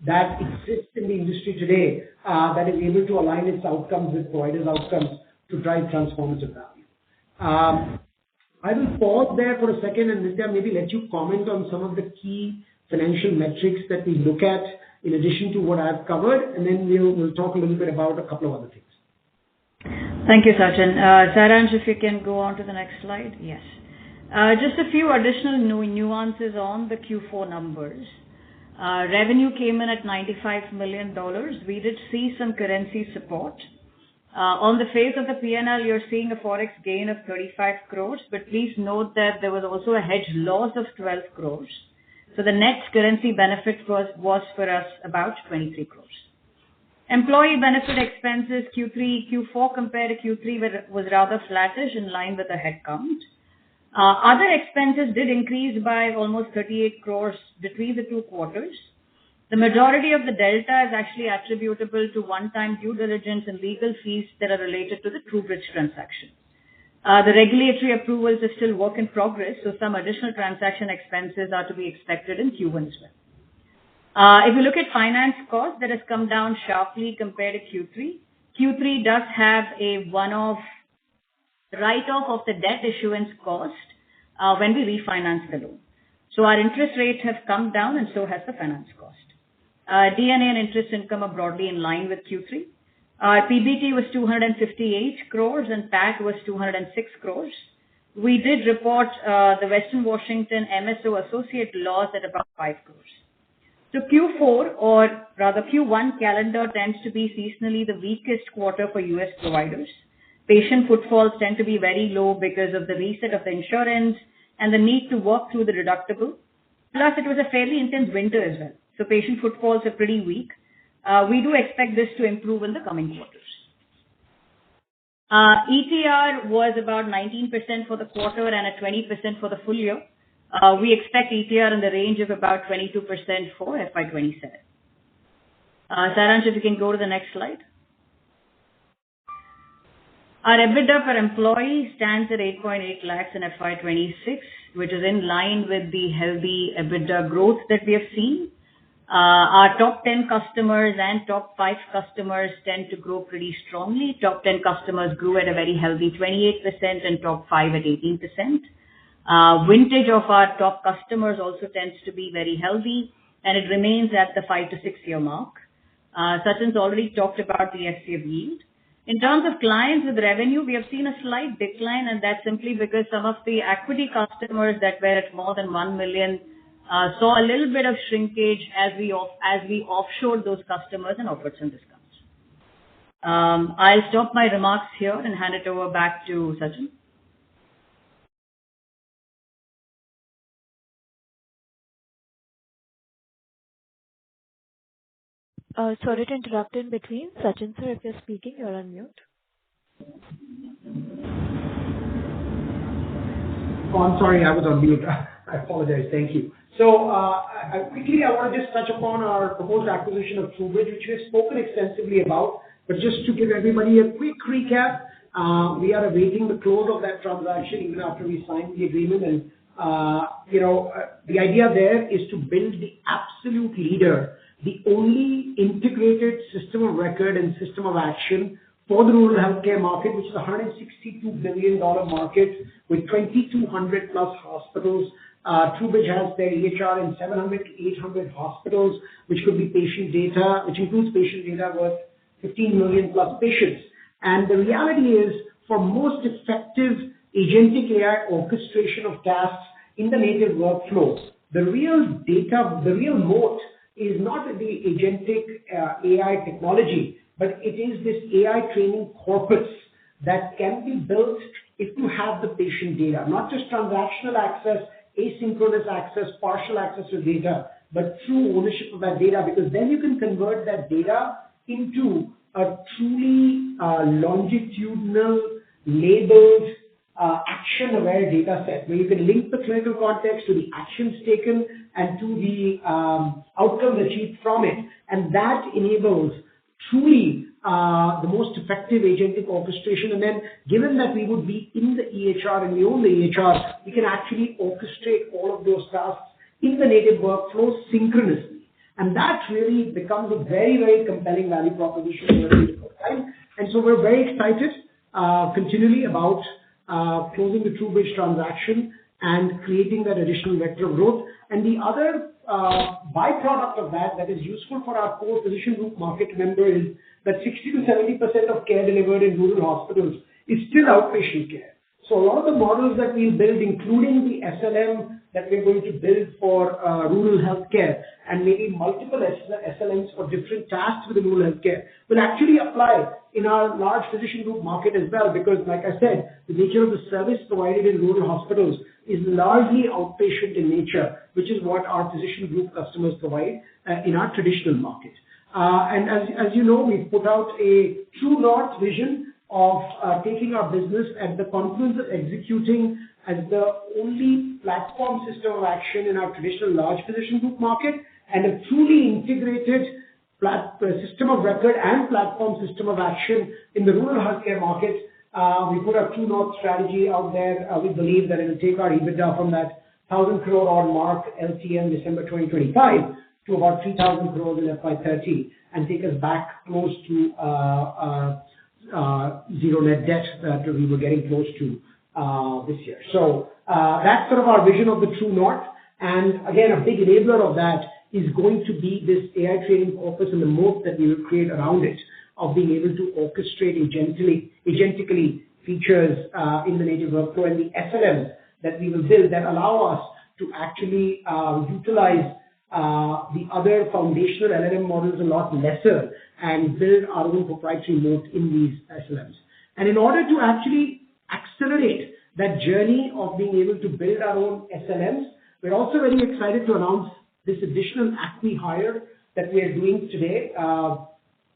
that exists in the industry today that is able to align its outcomes with providers' outcomes to drive transformative value. I will pause there for a second and Nitya, maybe let you comment on some of the key financial metrics that we look at in addition to what I've covered, and then we'll talk a little bit about a couple of other things. Thank you, Sachin. Saransh, if you can go on to the next slide. Yes. Just a few additional nuances on the Q4 numbers. Revenue came in at $95 million. We did see some currency support. On the face of the P&L, you're seeing a forex gain of 35 crores, but please note that there was also a hedge loss of 12 crores. So the net currency benefit was for us about 23 crores. Employee benefit expenses Q4 compared to Q3 was rather flattish in line with the headcount. Other expenses did increase by almost 38 crores between the two quarters. The majority of the delta is actually attributable to one-time due diligence and legal fees that are related to the TrueBridge transaction. The regulatory approvals are still work in progress, so some additional transaction expenses are to be expected in Q1 as well. If you look at finance costs, that has come down sharply compared to Q3. Q3 does have a one-off write-off of the debt issuance cost when we refinance the loan. So our interest rates have come down and so has the finance cost. D&A and interest income are broadly in line with Q3. Our PBT was 258 crores and PAT was 206 crores. We did report the Western Washington MSO associate loss at about 5 crores. So Q4, or rather Q1 calendar, tends to be seasonally the weakest quarter for US providers. Patient footfalls tend to be very low because of the reset of the insurance and the need to work through the deductible. Plus, it was a fairly intense winter as well. So patient footfalls are pretty weak. We do expect this to improve in the coming quarters. ETR was about 19% for the quarter and at 20% for the full year. We expect ETR in the range of about 22% for FY27. Saransh, if you can go to the next slide. Our EBITDA per employee stands at 8.8 lakhs in FY26, which is in line with the healthy EBITDA growth that we have seen. Our top 10 customers and top 5 customers tend to grow pretty strongly. Top 10 customers grew at a very healthy 28% and top 5 at 18%. Vintage of our top customers also tends to be very healthy, and it remains at the 5 to 6 year mark. Sachin's already talked about the FCF yield. In terms of clients with revenue, we have seen a slight decline, and that's simply because some of the equity customers that were at more than 1 million saw a little bit of shrinkage as we offshored those customers and offered some discounts. I'll stop my remarks here and hand it over back to Sachin. Sorry to interrupt in between. Sachin sir, if you're speaking, you're on mute. Oh, I'm sorry, I was on mute. I apologize. Thank you. So, quickly, I want to just touch upon our proposed acquisition of TruBridge, which we have spoken extensively about. But just to give everybody a quick recap, we are awaiting the close of that transaction even after we sign the agreement. And, the idea there is to build the absolute leader, the only integrated system of record and system of action for the rural healthcare market, which is a $162 billion market with 2,200 plus hospitals. TruBridge has their EHR in 700 to 800 hospitals, which could be patient data, which includes patient data worth 15 million plus patients. And the reality is, for most effective agentic AI orchestration of tasks in the native workflow, the real moat is not the agentic AI technology, but it is this AI training corpus that can be built if you have the patient data, not just transactional access, asynchronous access, partial access to data, but true ownership of that data, because then you can convert that data into a truly longitudinal, labeled, action-aware data set, where you can link the clinical context to the actions taken and to the outcomes achieved from it. And that enables truly the most effective agentic orchestration. And then, given that we would be in the EHR and we own the EHR, we can actually orchestrate all of those tasks in the native workflow synchronously. And that really becomes a very, very compelling value proposition for the time. And so we're very excited continually about closing the TruBridge transaction and creating that additional vector of growth. And the other byproduct of that is useful for our core physician group market member is that 60 to 70% of care delivered in rural hospitals is still outpatient care. So a lot of the models that we'll build, including the SLM that we're going to build for rural healthcare and maybe multiple SLMs for different tasks within rural healthcare, will actually apply in our large physician group market as well, because like I said, the nature of the service provided in rural hospitals is largely outpatient in nature, which is what our physician group customers provide in our traditional market. And as you know, we've put out a true north vision of taking our business at the confluence of executing as the only platform system of action in our traditional large physician group market, and a truly integrated system of record and platform system of action in the rural healthcare market. We put our true north strategy out there. We believe that it will take our EBITDA from that 1,000 crore odd mark LTM December 2025 to about 3,000 crores in FY30 and take us back close to zero net debt that we were getting close to this year. So that's sort of our vision of the true north. And again, a big enabler of that is going to be this AI training corpus and the moat that we will create around it, of being able to orchestrate agentically features in the native workflow, and the SLMs that we will build that allow us to actually utilize the other foundational LLM models a lot lesser and build our own proprietary moat in these SLMs. And in order to actually accelerate that journey of being able to build our own SLMs, we're also very excited to announce this additional acme hire that we are doing today, or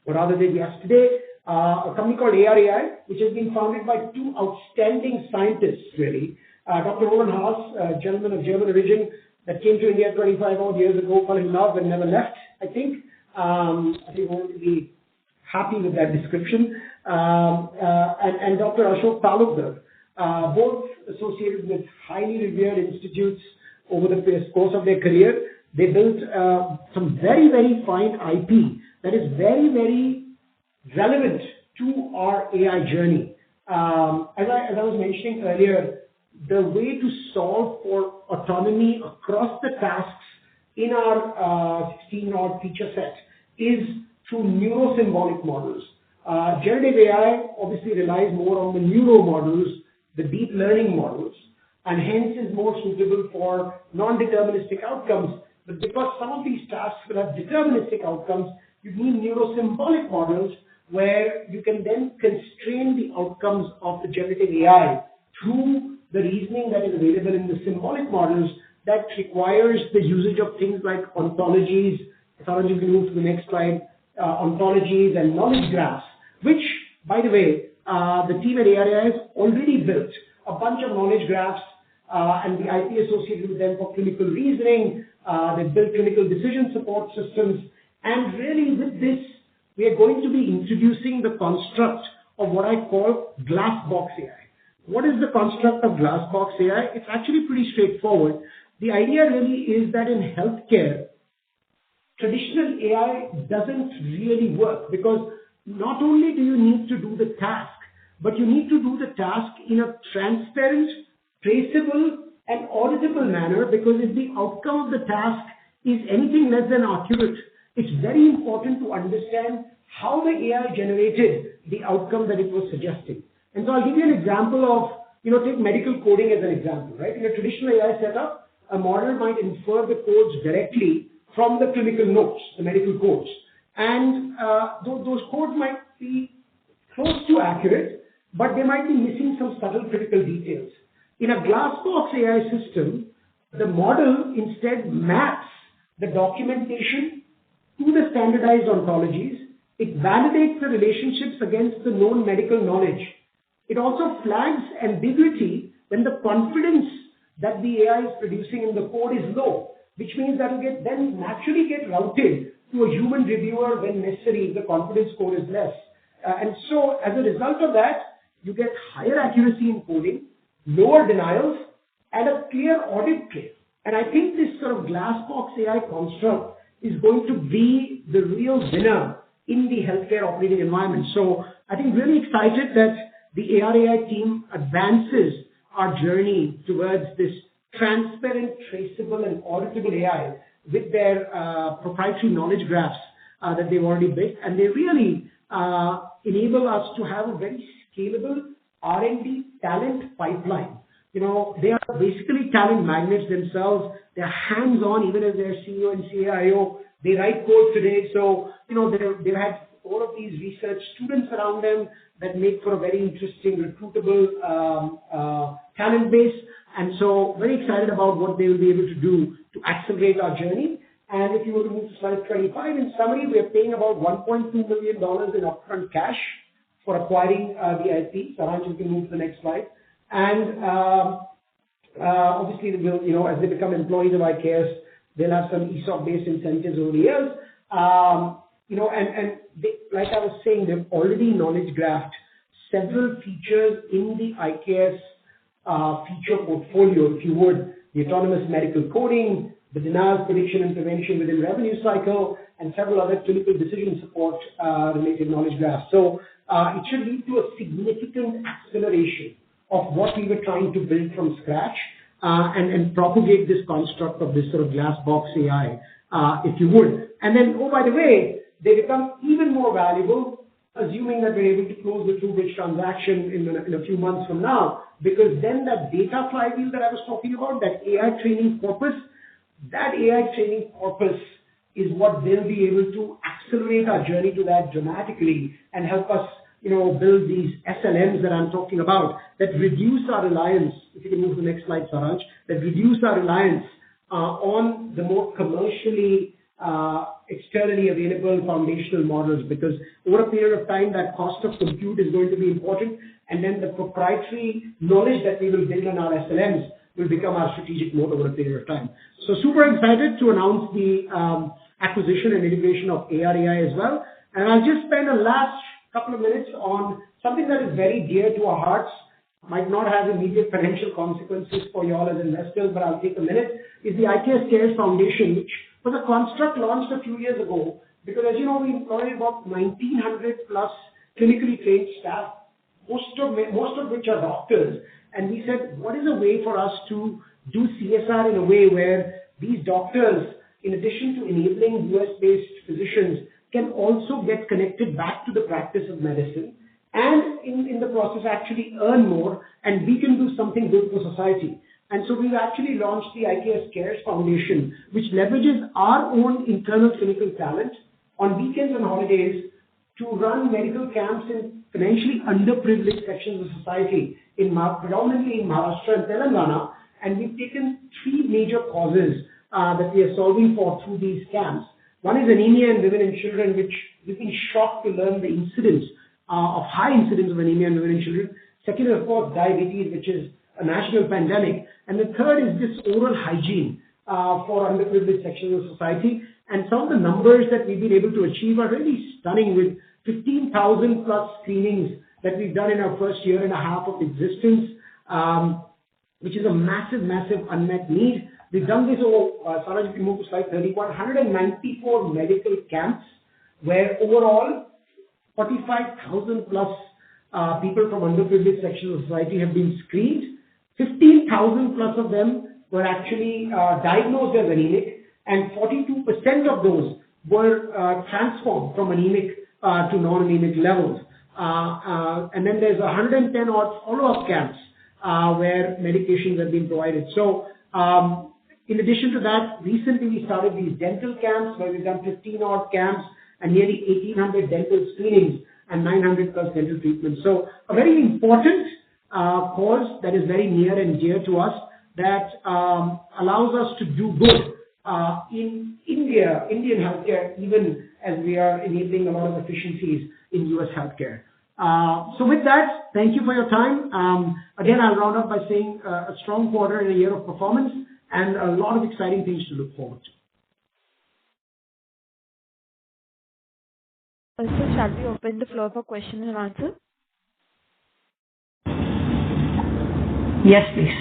rather than yesterday, a company called ARAI, which has been founded by two outstanding scientists, really. Dr. Roland Haas, a gentleman of German origin that came to India 25 odd years ago, fell in love and never left, I think. I think we're going to be happy with that description. And Dr. Ashok Talukdar, both associated with highly revered institutes over the course of their career. They built some very, very fine IP that is very, very relevant to our AI journey. As I was mentioning earlier, the way to solve for autonomy across the tasks in our 16-odd feature set is through neuro-symbolic models. Generative AI obviously relies more on the neuro models, the deep learning models, and hence is more suitable for non-deterministic outcomes. But because some of these tasks will have deterministic outcomes, you need neuro-symbolic models where you can then constrain the outcomes of the generative AI through the reasoning that is available in the symbolic models that requires the usage of things like ontologies. Saraj, you can move to the next slide. Ontologies and knowledge graphs, which, by the way, the team at ARAI has already built a bunch of knowledge graphs and the IP associated with them for clinical reasoning. They built clinical decision support systems. And really with this, we are going to be introducing the construct of what I call glass box AI. What is the construct of glass box AI? It's actually pretty straightforward. The idea really is that in healthcare, traditional AI doesn't really work because not only do you need to do the task, but you need to do the task in a transparent, traceable, and auditable manner, because if the outcome of the task is anything less than accurate, it's very important to understand how the AI generated the outcome that it was suggesting. And so I'll give you an example of, take medical coding as an example, right? In a traditional AI setup, a model might infer the codes directly from the clinical notes, the medical codes. And those codes might be close to accurate, but they might be missing some subtle critical details. In a glass box AI system, the model instead maps the documentation to the standardized ontologies. It validates the relationships against the known medical knowledge. It also flags ambiguity when the confidence that the AI is producing in the code is low, which means that will then naturally get routed to a human reviewer when necessary if the confidence score is less. And so as a result of that, you get higher accuracy in coding, lower denials, and a clear audit trail. And I think this sort of glass box AI construct is going to be the real winner in the healthcare operating environment. So I think really excited that the ARAI team advances our journey towards this transparent, traceable, and auditable AI with their proprietary knowledge graphs that they've already built. And they really enable us to have a very scalable R&D talent pipeline. They are basically talent magnets themselves. They're hands-on, even as their CEO and CIO. They write code today. So, they've had all of these research students around them that make for a very interesting, recruitable talent base. And so very excited about what they will be able to do to accelerate our journey. And if you were to move to slide 25, in summary, we are paying about $1.2 million in upfront cash for acquiring the IP. Saransh, you can move to the next slide. And obviously, they will, as they become employees of IKS, they'll have some ESOP-based incentives over the years. And they, like I was saying, they've already knowledge graphed several features in the IKS feature portfolio, if you would, the autonomous medical coding, the denials prediction and prevention within revenue cycle, and several other clinical decision support related knowledge graphs. So it should lead to a significant acceleration of what we were trying to build from scratch and propagate this construct of this sort of glass box AI, if you would. And then, oh, by the way, they become even more valuable, assuming that we're able to close the TrueBridge transaction in a few months from now, because then that data flywheel that I was talking about, that AI training corpus is what they'll be able to accelerate our journey to that dramatically and help us, build these SLMs that I'm talking about that reduce our reliance. If you can move to the next slide, Saransh, that reduce our reliance on the more commercially externally available foundational models, because over a period of time that cost of compute is going to be important, and then the proprietary knowledge that we will build on our SLMs will become our strategic moat over a period of time. So super excited to announce the acquisition and integration of ARAI as well. And I'll just spend the last couple of minutes on something that is very dear to our hearts, might not have immediate financial consequences for you all as investors, but I'll take a minute, is the IKS Cares Foundation, which was a construct launched a few years ago, because as you know, we employ about 1,900 plus clinically trained staff, most of which are doctors. and we said, what is a way for us to do CSR in a way where these doctors, in addition to enabling US-based physicians, can also get connected back to the practice of medicine and in the process actually earn more, and we can do something good for society. And so we've actually launched the IKS Cares Foundation, which leverages our own internal clinical talent on weekends and holidays to run medical camps in financially underprivileged sections of society, predominantly in Maharashtra and Telangana. And we've taken 3 major causes that we are solving for through these camps. One is anemia in women and children, which we've been shocked to learn the incidence of high incidence of anemia in women and children. Second is, of course, diabetes, which is a national pandemic. And the third is this oral hygiene for underprivileged sections of society. And some of the numbers that we've been able to achieve are really stunning, with 15,000 plus screenings that we've done in our first year and a half of existence, which is a massive, massive unmet need. We've done this over, Saraj, if you move to slide 31, 194 medical camps, where overall 45,000 plus people from underprivileged sections of society have been screened. 15,000 plus of them were actually diagnosed as anemic, and 42% of those were transformed from anemic to non-anemic levels. And then there's 110 odd follow-up camps where medications have been provided. So in addition to that, recently we started these dental camps where we've done 15 odd camps and nearly 1,800 dental screenings and 900 plus dental treatments. So a very important cause that is very near and dear to us, that allows us to do good in Indian healthcare, even as we are enabling a lot of efficiencies in US healthcare. So with that, thank you for your time. Again, I'll round up by saying a strong quarter and a year of performance and a lot of exciting things to look forward to. Also, shall we open the floor for question and answer? Yes, please.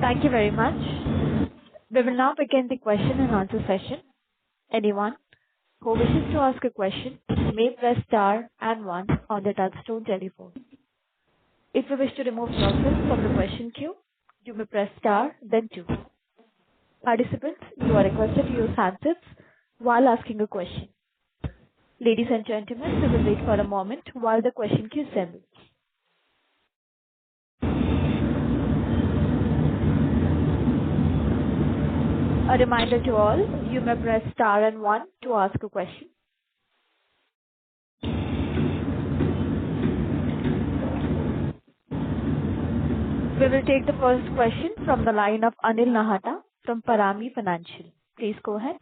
Thank you very much. We will now begin the question and answer session. Anyone who wishes to ask a question may press star and 1 on the touchtone telephone. If you wish to remove yourself from the question queue, you may press star, then 2. Participants, you are requested to use handsets while asking a question. Ladies and gentlemen, we will wait for a moment while the question queue assembles. A reminder to all, you may press star and 1 to ask a question. We will take the first question from the line of Anil Nahata from Parami Financial. Please go ahead.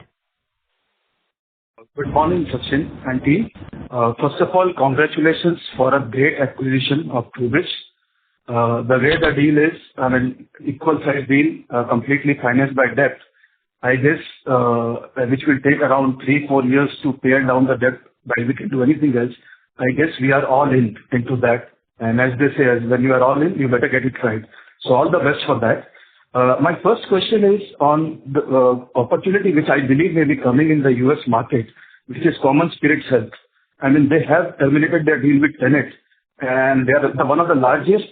Good morning, Sachin and team. First of all, congratulations for a great acquisition of TruBridge. The way the deal is, I mean, equal size deal, completely financed by debt. I guess, which will take around 3-4 years to pay down the debt, but we can do anything else. I guess we are all in into that. And as they say, when you are all in, you better get it right. So all the best for that. My first question is on the opportunity which I believe may be coming in the US market, which is Common Spirits Health. I mean, they have terminated their deal with Tenet, and they are one of the largest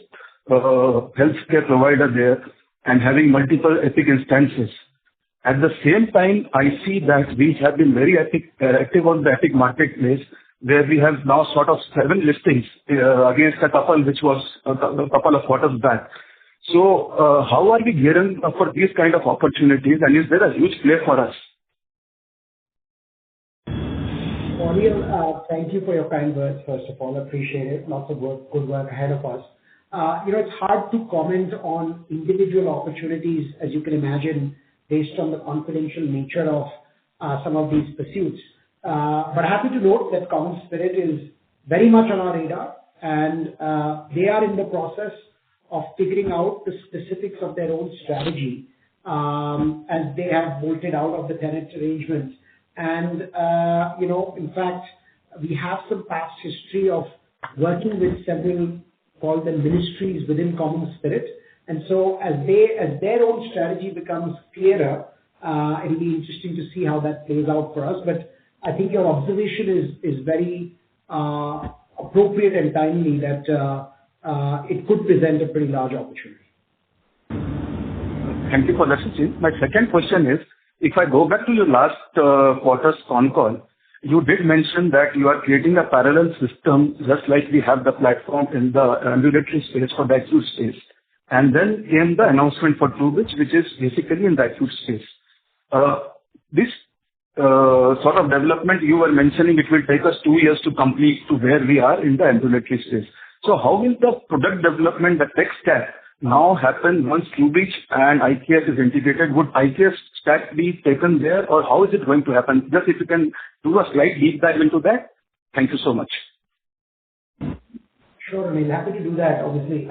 healthcare provider there and having multiple Epic instances. At the same time, I see that we have been very active on the Epic marketplace, where we have now sort of 7 listings against a couple which was a couple of quarters back. So how are we gearing up for these kind of opportunities, and is there a huge play for us? Anil, thank you for your kind words, first of all. Appreciate it. Lots of good work ahead of us. It's hard to comment on individual opportunities, as you can imagine, based on the confidential nature of some of these pursuits. But happy to note that Common Spirit is very much on our radar, and they are in the process of figuring out the specifics of their own strategy as they have bolted out of the Tenet arrangements. And, in fact, we have some past history of working with several, call them ministries within Common Spirit. And so as their own strategy becomes clearer, it'll be interesting to see how that plays out for us. But I think your observation is very appropriate and timely that it could present a pretty large opportunity. Thank you for that, Sachin. My second question is, if I go back to your last quarter's Concall, you did mention that you are creating a parallel system, just like we have the platform in the ambulatory space for the acute space. And then came the announcement for TruBridge, which is basically in the acute space. This sort of development you were mentioning, it will take us 2 years to complete to where we are in the ambulatory space. So how will the product development, the tech stack, now happen once TruBridge and IKS is integrated? Would IKS stack be taken there, or how is it going to happen? Just if you can do a slight deep dive into that. Thank you so much. Sure, I mean, happy to do that, obviously.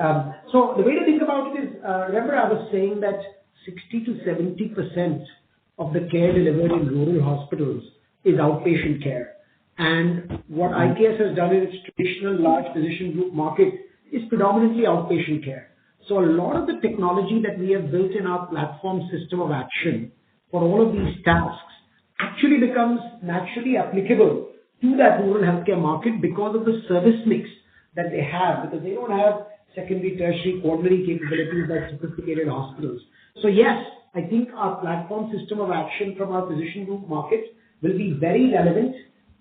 So the way to think about it is, remember I was saying that 60 to 70% of the care delivered in rural hospitals is outpatient care. And what IKS has done in its traditional large physician group market is predominantly outpatient care. So a lot of the technology that we have built in our platform system of action for all of these tasks actually becomes naturally applicable to that rural healthcare market because of the service mix that they have, because they don't have secondary, tertiary, quaternary capabilities like sophisticated hospitals. So yes, I think our platform system of action from our physician group market will be very relevant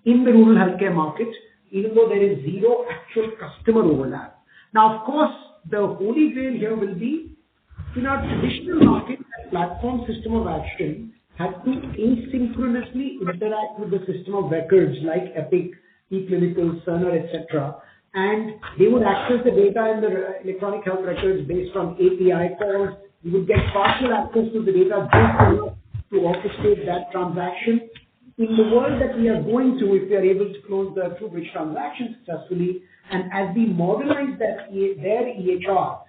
in the rural healthcare market, even though there is zero actual customer overlap. Now, of course, the holy grail here will be in our traditional market, that platform system of action has to asynchronously interact with the system of records like Epic, eClinical, Cerner, etc. And they would access the data in the electronic health records based on API calls. You would get partial access to the data just enough to orchestrate that transaction. In the world that we are going to, if we are able to close the TruBridge transaction successfully, and as we modernize their EHR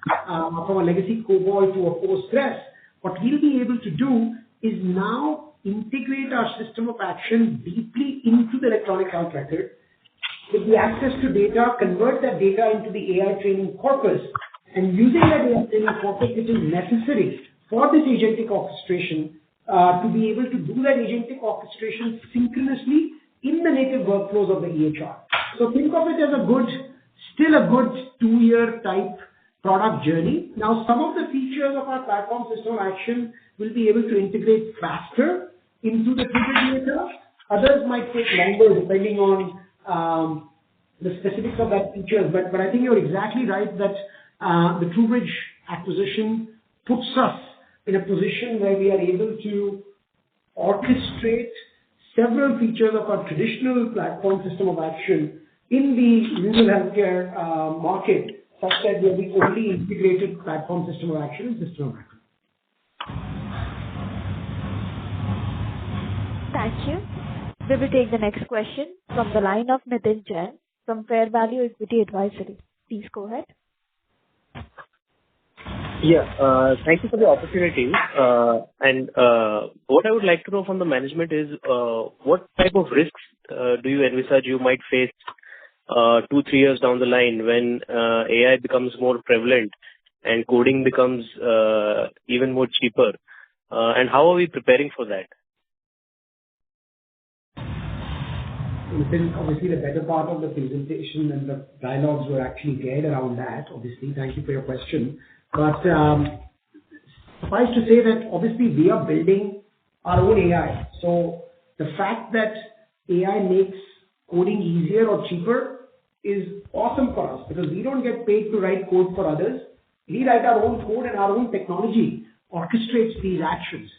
from a legacy COBOL to a Postgres, what we'll be able to do is now integrate our system of action deeply into the electronic health record, with the access to data, convert that data into the AI training corpus, and using that AI training corpus, which is necessary for this agentic orchestration, to be able to do that agentic orchestration synchronously in the native workflows of the EHR. So think of it as still a good 2-year type product journey. Now, some of the features of our platform system of action will be able to integrate faster into the TruBridge EHR. Others might take longer depending on the specifics of that feature. But I think you're exactly right that the TruBridge acquisition puts us in a position where we are able to orchestrate several features of our traditional platform system of action in the rural healthcare market, such that we are the only integrated platform system of action and system of record. Thank you. We will take the next question from the line of Nitin Jain from Fair Value Equity Advisory. Please go ahead. Yeah, thank you for the opportunity. And what I would like to know from the management is what type of risks do you envisage you might face 2-3 years down the line when AI becomes more prevalent and coding becomes even more cheaper? And how are we preparing for that? Obviously, the better part of the presentation and the dialogues were actually geared around that. Obviously, thank you for your question. But suffice to say that obviously we are building our own AI. So the fact that AI makes coding easier or cheaper is awesome for us, because we don't get paid to write code for others. We write our own code, and our own technology orchestrates these actions.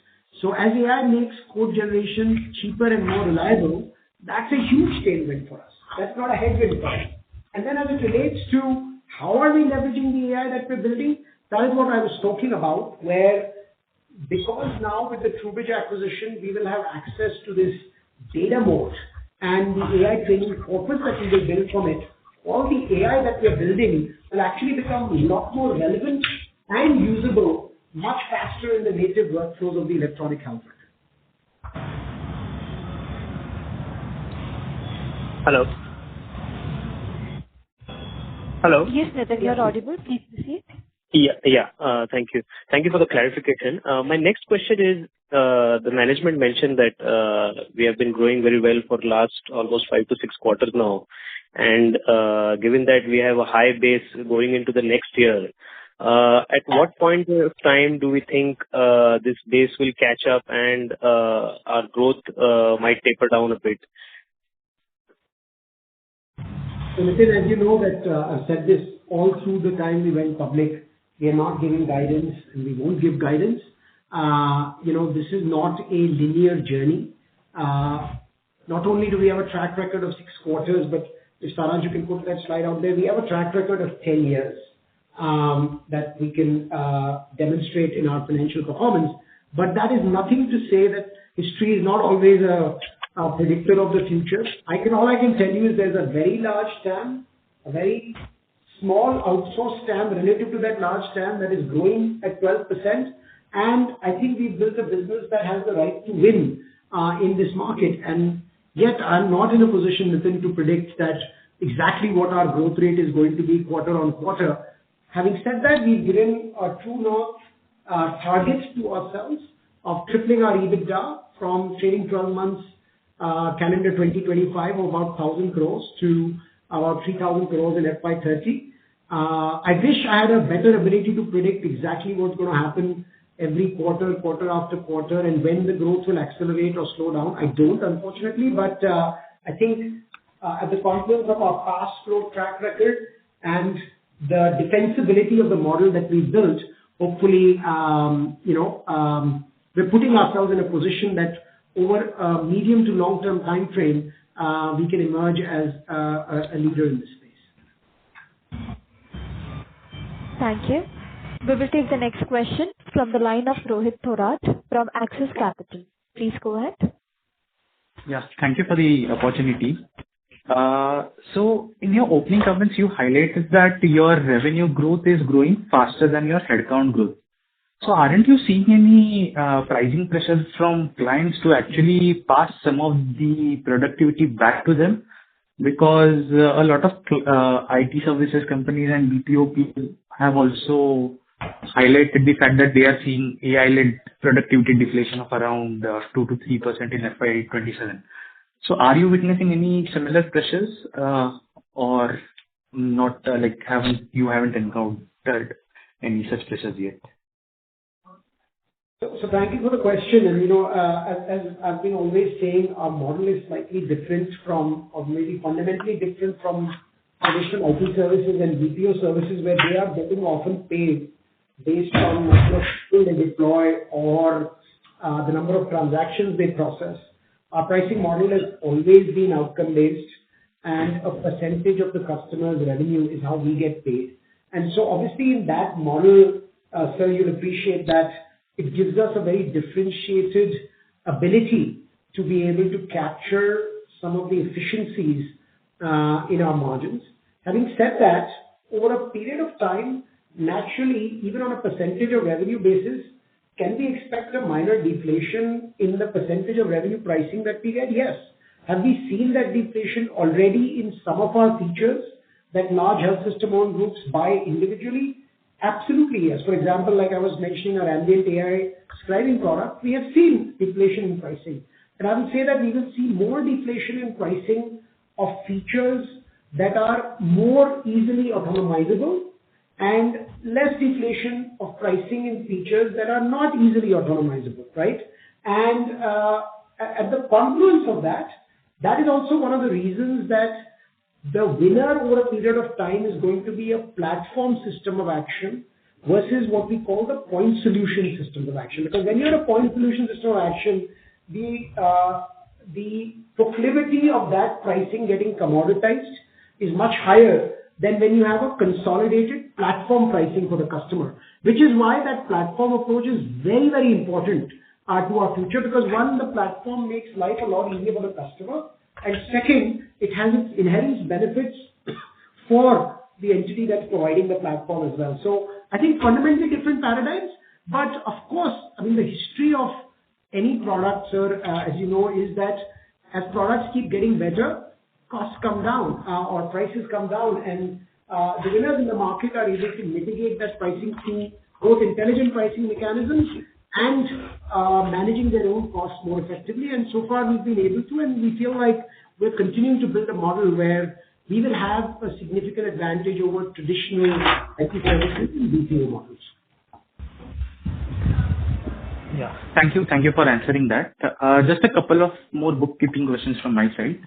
So as AI makes code generation cheaper and more reliable, that's a huge tailwind for us. That's not a headwind for us. And then as it relates to how are we leveraging the AI that we're building, that is what I was talking about, where because now with the TruBridge acquisition, we will have access to this data moat and the AI training corpus that we will build from it. All the AI that we are building will actually become a lot more relevant and usable much faster in the native workflows of the electronic health record. Hello. Hello. Yes, Nitin, you're audible. Please proceed. Yeah. Thank you. Thank you for the clarification. My next question is, the management mentioned that we have been growing very well for the last almost 5 to 6 quarters now, And given that we have a high base going into the next year, at what point of time do we think this base will catch up and our growth might taper down a bit? So Nitin, as you know that I've said this all through the time we went public, we are not giving guidance and we won't give guidance. This is not a linear journey. Not only do we have a track record of 6 quarters, but if Saransh, you can put that slide out there, we have a track record of 10 years that we can demonstrate in our financial performance. But that is nothing to say that history is not always a predictor of the future. All I can tell you is there's a very large TAM, a very small outsourced TAM relative to that large TAM that is growing at 12%. And I think we've built a business that has the right to win in this market. And yet I'm not in a position, Nitin, to predict that exactly what our growth rate is going to be quarter on quarter. Having said that, we've given a true north target to ourselves of tripling our EBITDA from trailing 12 months calendar 2025 of about 1,000 crores to about 3,000 crores in FY30. I wish I had a better ability to predict exactly what's going to happen every quarter after quarter, and when the growth will accelerate or slow down. I don't, unfortunately, but I think at the confluence of our past growth track record and the defensibility of the model that we've built, hopefully, we're putting ourselves in a position that over a medium to long-term time frame, we can emerge as a leader in this space. Thank you. We will take the next question from the line of Rohit Thorat from Axis Capital. Please go ahead. Yeah, thank you for the opportunity. So in your opening comments, you highlighted that your revenue growth is growing faster than your headcount growth. So aren't you seeing any pricing pressures from clients to actually pass some of the productivity back to them? Because a lot of IT services companies and BPO people have also highlighted the fact that they are seeing AI-led productivity deflation of around 2 to 3% in FY27. So are you witnessing any similar pressures or not? You haven't encountered any such pressures yet? So thank you for the question. And as I've been always saying, our model is slightly different from, or maybe fundamentally different from traditional IT services and BPO services, where they are getting often paid based on the number of people they deploy or the number of transactions they process. Our pricing model has always been outcome-based, and a percentage of the customer's revenue is how we get paid. And so obviously in that model, sir, you'll appreciate that it gives us a very differentiated ability to be able to capture some of the efficiencies in our margins. Having said that, over a period of time, naturally, even on a percentage of revenue basis, can we expect a minor deflation in the percentage of revenue pricing that we get? Yes. Have we seen that deflation already in some of our features that large health system-owned groups buy individually? Absolutely, yes. For example, like I was mentioning, our ambient AI scribing product, we have seen deflation in pricing. And I would say that we will see more deflation in pricing of features that are more easily autonomizable and less deflation of pricing in features that are not easily autonomizable, right? And at the confluence of that, that is also one of the reasons that the winner over a period of time is going to be a platform system of action versus what we call the point solution system of action. Because when you're a point solution system of action, the proclivity of that pricing getting commoditized is much higher than when you have a consolidated platform pricing for the customer, which is why that platform approach is very, very important to our future. Because one, the platform makes life a lot easier for the customer, and second, it has its inherent benefits for the entity that's providing the platform as well. So I think fundamentally different paradigms, but of course, I mean, the history of any product, sir, as you know, is that as products keep getting better, costs come down or prices come down, and the winners in the market are able to mitigate that pricing through both intelligent pricing mechanisms and managing their own costs more effectively. And so far we've been able to, and we feel like we're continuing to build a model where we will have a significant advantage over traditional IT services and BPO models. Yeah. Thank you. Thank you for answering that. Just a couple of more bookkeeping questions from my side.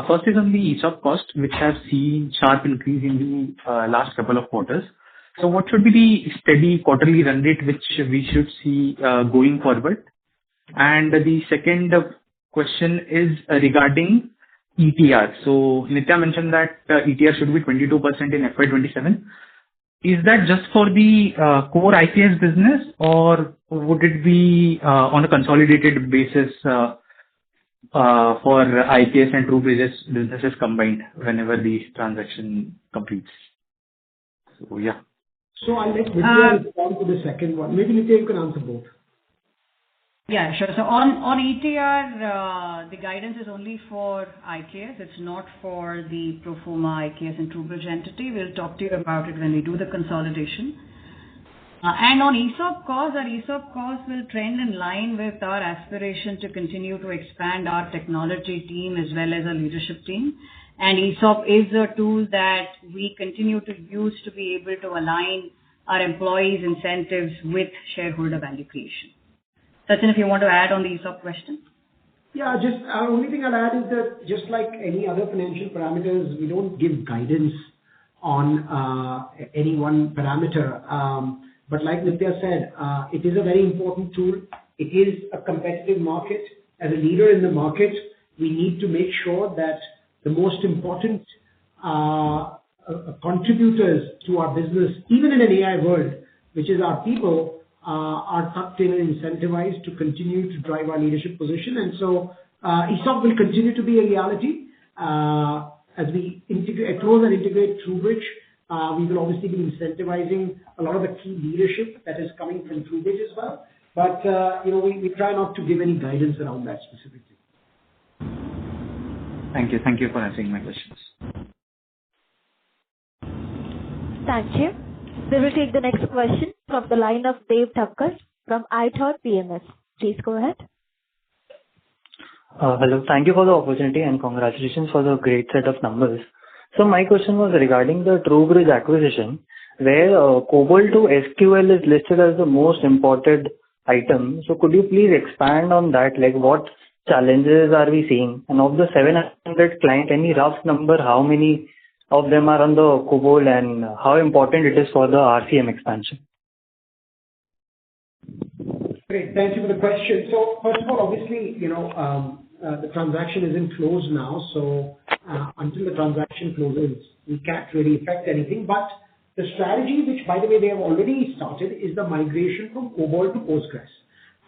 First is on the ESOP cost, which has seen sharp increase in the last couple of quarters. So what should be the steady quarterly run rate which we should see going forward? And the second question is regarding ETR. So Nitya mentioned that ETR should be 22% in FY27. Is that just for the core IKS business, or would it be on a consolidated basis for IKS and TruBridge's businesses combined whenever the transaction completes? So, yeah. So I'll let Nitya respond to the second one. Maybe Nitya, you can answer both. Yeah, sure. So on ETR, the guidance is only for IKS. It's not for the pro forma IKS and TruBridge entity. We'll talk to you about it when we do the consolidation. And on ESOP costs, our ESOP costs will trend in line with our aspiration to continue to expand our technology team as well as our leadership team. And ESOP is a tool that we continue to use to be able to align our employees' incentives with shareholder value creation. Sachin, if you want to add on the ESOP question. Yeah, just only thing I'll add is that just like any other financial parameters, we don't give guidance on any one parameter. But like Nitya said, it is a very important tool. It is a competitive market. As a leader in the market, we need to make sure that the most important contributors to our business, even in an AI world, which is our people, are tucked in and incentivized to continue to drive our leadership position. And so ESOP will continue to be a reality. As we close and integrate TruBridge, we will obviously be incentivizing a lot of the key leadership that is coming from TruBridge as well. But we try not to give any guidance around that specifically. Thank you. Thank you for answering my questions. Thank you. We will take the next question from the line of Dev Thakkar from iThought PMS. Please go ahead. Hello. Thank you for the opportunity and congratulations for the great set of numbers. So my question was regarding the TruBridge acquisition, where COBOL to SQL is listed as the most important item. So could you please expand on that? Like what challenges are we seeing? And of the 700 clients, any rough number, how many of them are on the COBOL and how important it is for the RCM expansion? Great. Thank you for the question. So first of all, obviously, the transaction isn't closed now. So until the transaction closes, we can't really affect anything. But the strategy, which by the way, they have already started, is the migration from COBOL to Postgres.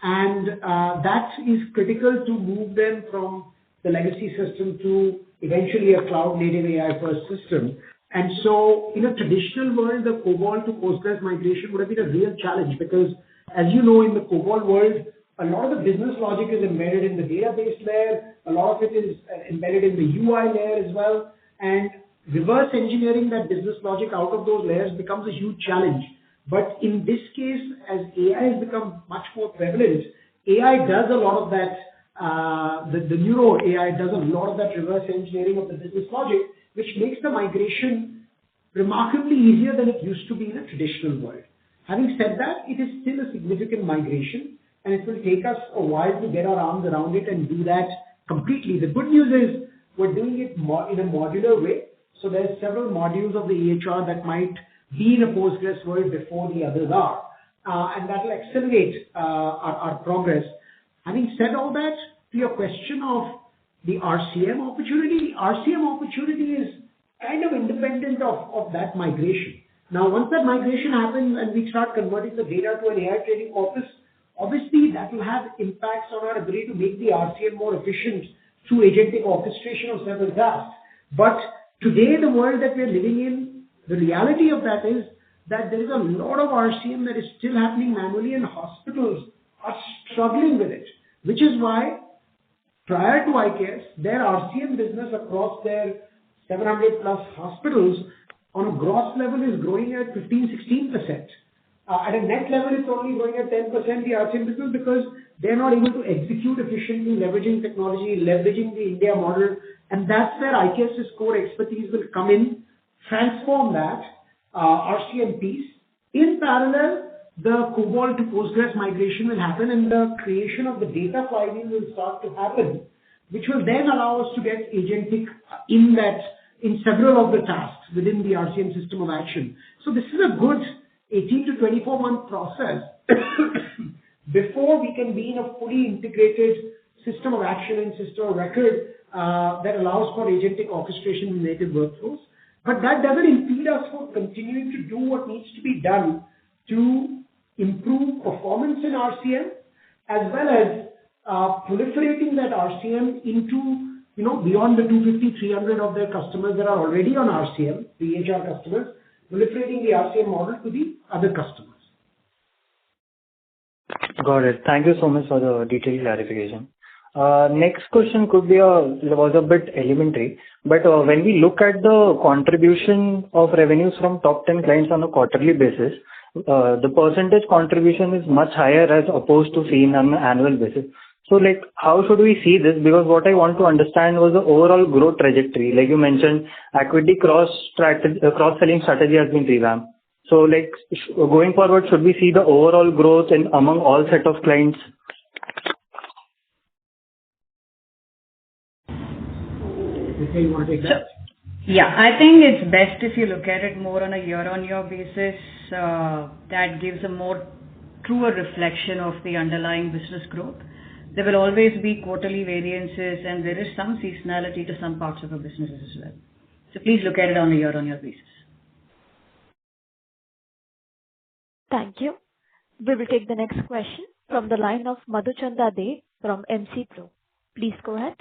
And that is critical to move them from the legacy system to eventually a cloud-native AI-first system. And so in a traditional world, the COBOL to Postgres migration would have been a real challenge because, as you know, in the COBOL world, a lot of the business logic is embedded in the database layer. A lot of it is embedded in the UI layer as well. And reverse engineering that business logic out of those layers becomes a huge challenge. But in this case, as AI has become much more prevalent, AI does a lot of that. The neuro AI does a lot of that reverse engineering of the business logic, which makes the migration remarkably easier than it used to be in a traditional world. Having said that, it is still a significant migration, and it will take us a while to get our arms around it and do that completely. The good news is we're doing it in a modular way. So there's several modules of the EHR that might be in a Postgres world before the others are, and that will accelerate our progress. Having said all that, to your question of the RCM opportunity, the RCM opportunity is kind of independent of that migration. Now, once that migration happens and we start converting the data to an AI training corpus, obviously that will have impacts on our ability to make the RCM more efficient through agentic orchestration of several tasks. But today, the world that we're living in, the reality of that is that there is a lot of RCM that is still happening manually, and hospitals are struggling with it, which is why prior to IKS, their RCM business across their 700 plus hospitals on a gross level is growing at 15-16%. At a net level, it's only growing at 10%, the RCM business, because they're not able to execute efficiently, leveraging technology, leveraging the India model, and that's where IKS's core expertise will come in, transform that RCM piece. In parallel, the COBOL to Postgres migration will happen, and the creation of the data flywheel will start to happen, which will then allow us to get agentic in several of the tasks within the RCM system of action. So this is a good 18 to 24 month process before we can be in a fully integrated system of action and system of record that allows for agentic orchestration in native workflows. But that doesn't impede us from continuing to do what needs to be done to improve performance in RCM, as well as proliferating that RCM into, beyond the 250, 300 of their customers that are already on RCM, the HR customers, proliferating the RCM model to the other customers. Got it. Thank you so much for the detailed clarification. Next question was a bit elementary, but when we look at the contribution of revenues from top 10 clients on a quarterly basis, the percentage contribution is much higher as opposed to seen on an annual basis. So how should we see this? Because what I want to understand was the overall growth trajectory. Like you mentioned, equity cross-selling strategy has been revamped. So going forward, should we see the overall growth among all set of clients? Okay, you want to take that? Yeah, I think it's best if you look at it more on a year-on-year basis. That gives a more truer reflection of the underlying business growth. There will always be quarterly variances, and there is some seasonality to some parts of the businesses as well. So please look at it on a year-on-year basis. Thank you. We will take the next question from the line of Madhuchanda Dey from MC Pro. Please go ahead.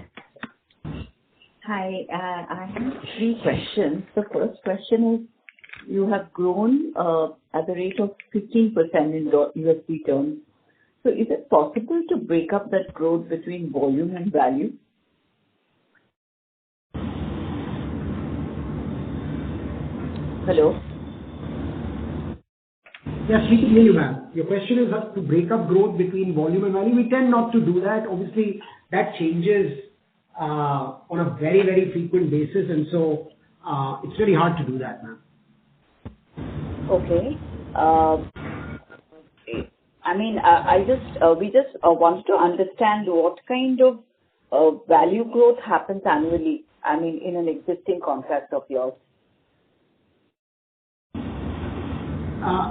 Hi, I have 3 questions. The first question is, you have grown at the rate of 15% in USD terms. So is it possible to break up that growth between volume and value? Hello? Yes, we can hear you, ma'am. Your question is to break up growth between volume and value. We tend not to do that. Obviously, that changes on a very, very frequent basis, and so it's really hard to do that, ma'am. Okay. We just want to understand what kind of value growth happens annually, in an existing contract of yours.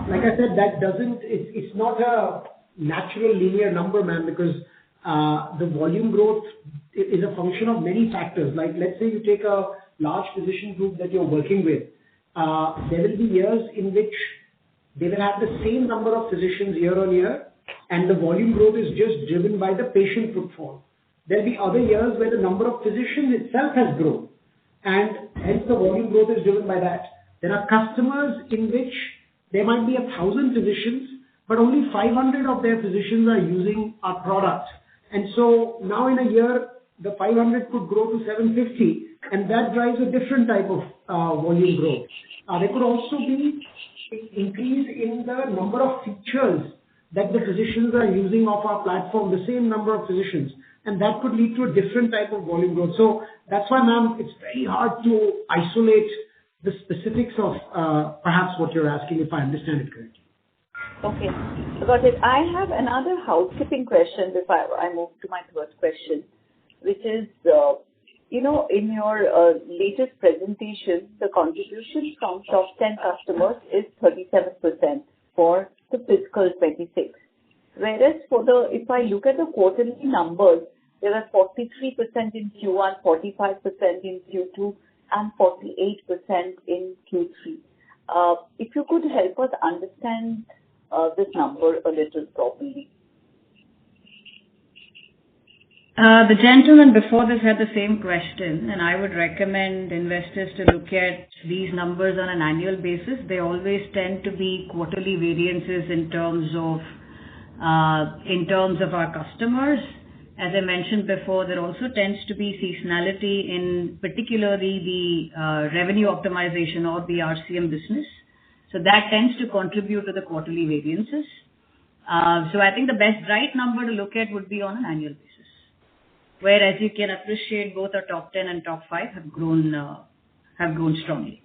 Like I said, it's not a natural linear number, ma'am, because the volume growth is a function of many factors. Like, let's say you take a large physician group that you're working with. There will be years in which they will have the same number of physicians year on year, and the volume growth is just driven by the patient footfall. There'll be other years where the number of physicians itself has grown, and hence the volume growth is driven by that. There are customers in which there might be 1,000 physicians, but only 500 of their physicians are using our product. And so now in a year, the 500 could grow to 750, and that drives a different type of volume growth. There could also be an increase in the number of features that the physicians are using of our platform, the same number of physicians, and that could lead to a different type of volume growth. So that's why, ma'am, it's very hard to isolate the specifics of perhaps what you're asking, if I understand it correctly. Okay, got it. I have another housekeeping question before I move to my third question, which is, in your latest presentation, the contribution from top 10 customers is 37% for the fiscal 26. Whereas if I look at the quarterly numbers, there are 43% in Q1, 45% in Q2, and 48% in Q3. If you could help us understand this number a little properly. The gentleman before this had the same question, and I would recommend investors to look at these numbers on an annual basis. They always tend to be quarterly variances in terms of our customers. As I mentioned before, there also tends to be seasonality in particularly the revenue optimization or the RCM business. So that tends to contribute to the quarterly variances. So I think the best right number to look at would be on an annual basis, where, as you can appreciate, both our top 10 and top 5 have grown strongly.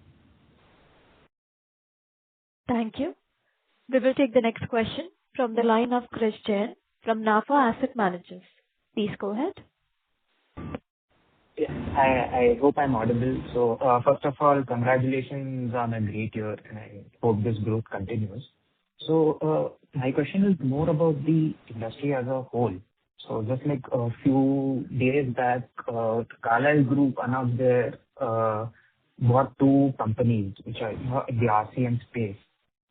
Thank you. We will take the next question from the line of Chris Jain from NAFA Asset Managers. Please go ahead. Yeah. I hope I'm audible. So, first of all, congratulations on a great year, and I hope this growth continues. So, my question is more about the industry as a whole. So just like a few days back, Carlyle Group announced their bought two companies which are, in the RCM space.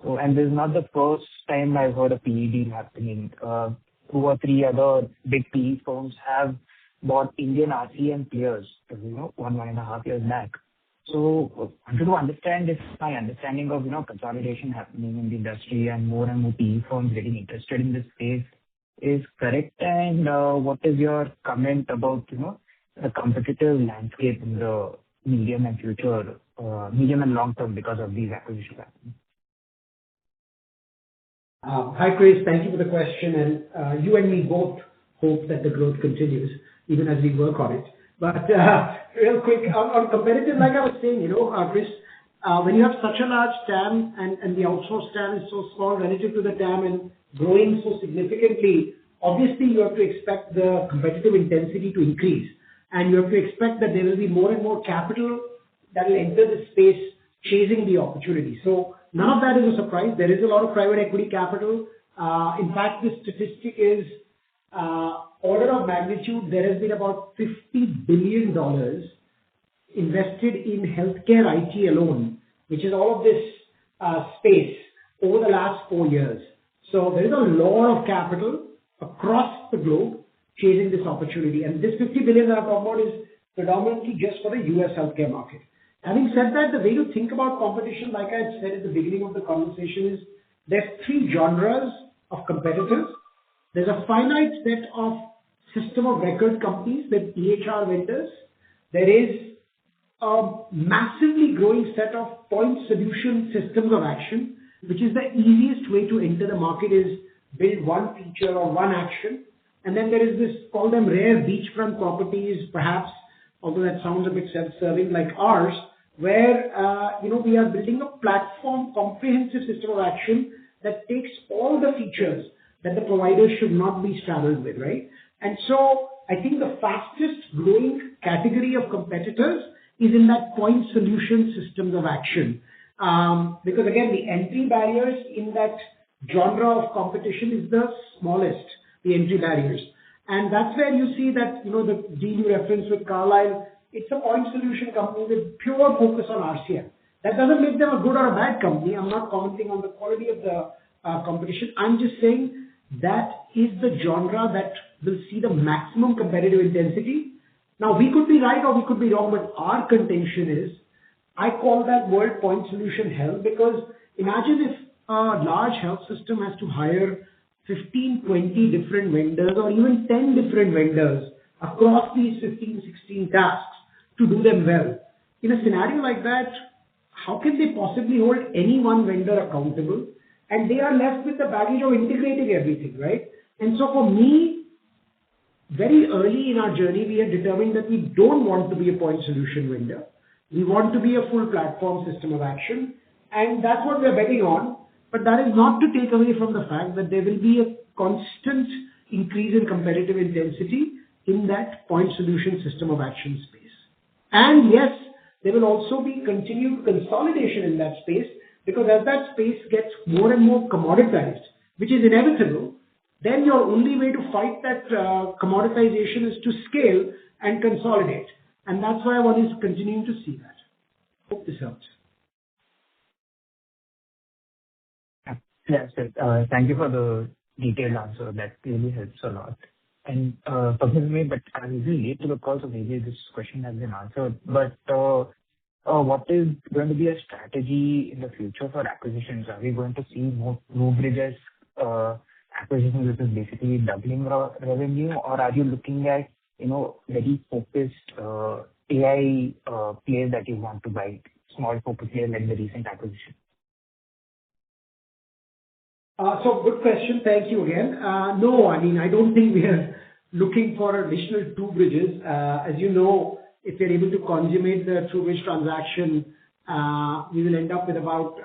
So, and this is not the first time I've heard a PE deal happening. Two or three other big PE firms have bought Indian RCM players, 1.5 years back. So wanted to understand if my understanding of, consolidation happening in the industry and more PE firms getting interested in this space is correct. And what is your comment about, the competitive landscape in the medium and long term because of these acquisitions happening? Hi, Chris. Thank you for the question. And you and me both hope that the growth continues, even as we work on it. But real quick, on competitive, like I was saying, Chris, when you have such a large TAM and the outsourced TAM is so small relative to the TAM and growing so significantly, obviously you have to expect the competitive intensity to increase. And you have to expect that there will be more and more capital that will enter the space chasing the opportunity. So none of that is a surprise. There is a lot of private equity capital. In fact, the statistic is order of magnitude, there has been about $50 billion invested in healthcare IT alone, which is all of this space over the last 4 years. So there is a lot of capital across the globe chasing this opportunity. And this 50 billion that I'm talking about is predominantly just for the US healthcare market. Having said that, the way to think about competition, like I had said at the beginning of the conversation, is there's three genres of competitors. There's a finite set of system of record companies, the EHR vendors. There is a massively growing set of point solution systems of action, which is the easiest way to enter the market is build one feature or one action. And then there is this, call them rare beachfront properties, perhaps, although that sounds a bit self-serving like ours, where, we are building a platform, comprehensive system of action that takes all the features that the provider should not be straddled with, right? And so I think the fastest growing category of competitors is in that point solution systems of action. Because again, the entry barriers in that genre of competition is the smallest, the entry barriers. And that's where you see that, the deal you referenced with Carlyle, it's a point solution company with pure focus on RCM. That doesn't make them a good or a bad company. I'm not commenting on the quality of the competition. I'm just saying that is the genre that will see the maximum competitive intensity. Now, we could be right or we could be wrong, but our contention is, I call that word point solution hell, because imagine if a large health system has to hire 15, 20 different vendors or even 10 different vendors across these 15, 16 tasks to do them well. In a scenario like that, how can they possibly hold any one vendor accountable? And they are left with the baggage of integrating everything, right? And so for me, very early in our journey, we had determined that we don't want to be a point solution vendor. We want to be a full platform system of action. And that's what we're betting on. But that is not to take away from the fact that there will be a constant increase in competitive intensity in that point solution system of action space. And yes, there will also be continued consolidation in that space, because as that space gets more and more commoditized, which is inevitable, then your only way to fight that commoditization is to scale and consolidate. And that's why one is continuing to see that. Hope this helps. Yes, sir. Thank you for the detailed answer. That really helps a lot. And forgive me, but I'm really late to the call, so maybe this question has been answered. But what is going to be a strategy in the future for acquisitions? Are we going to see more TruBridge's acquisitions, which is basically doubling revenue, or are you looking at, very focused AI players that you want to buy, small focus players like the recent acquisition? Good question. Thank you again. No, I mean, I don't think we are looking for additional two bridges. As you know, if we're able to consummate the TruBridge transaction, we will end up with about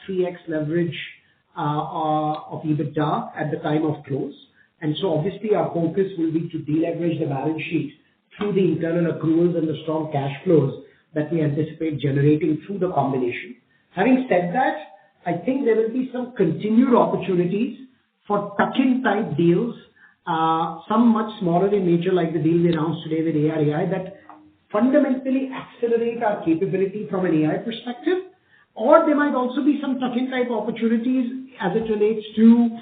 3x leverage of EBITDA at the time of close. Obviously our focus will be to deleverage the balance sheet through the internal accruals and the strong cash flows that we anticipate generating through the combination. Having said that, I think there will be some continued opportunities for tuck-in type deals, some much smaller in nature, like the deal we announced today with AI, that fundamentally accelerate our capability from an AI perspective. Or there might also be some tuck-in type opportunities as it relates to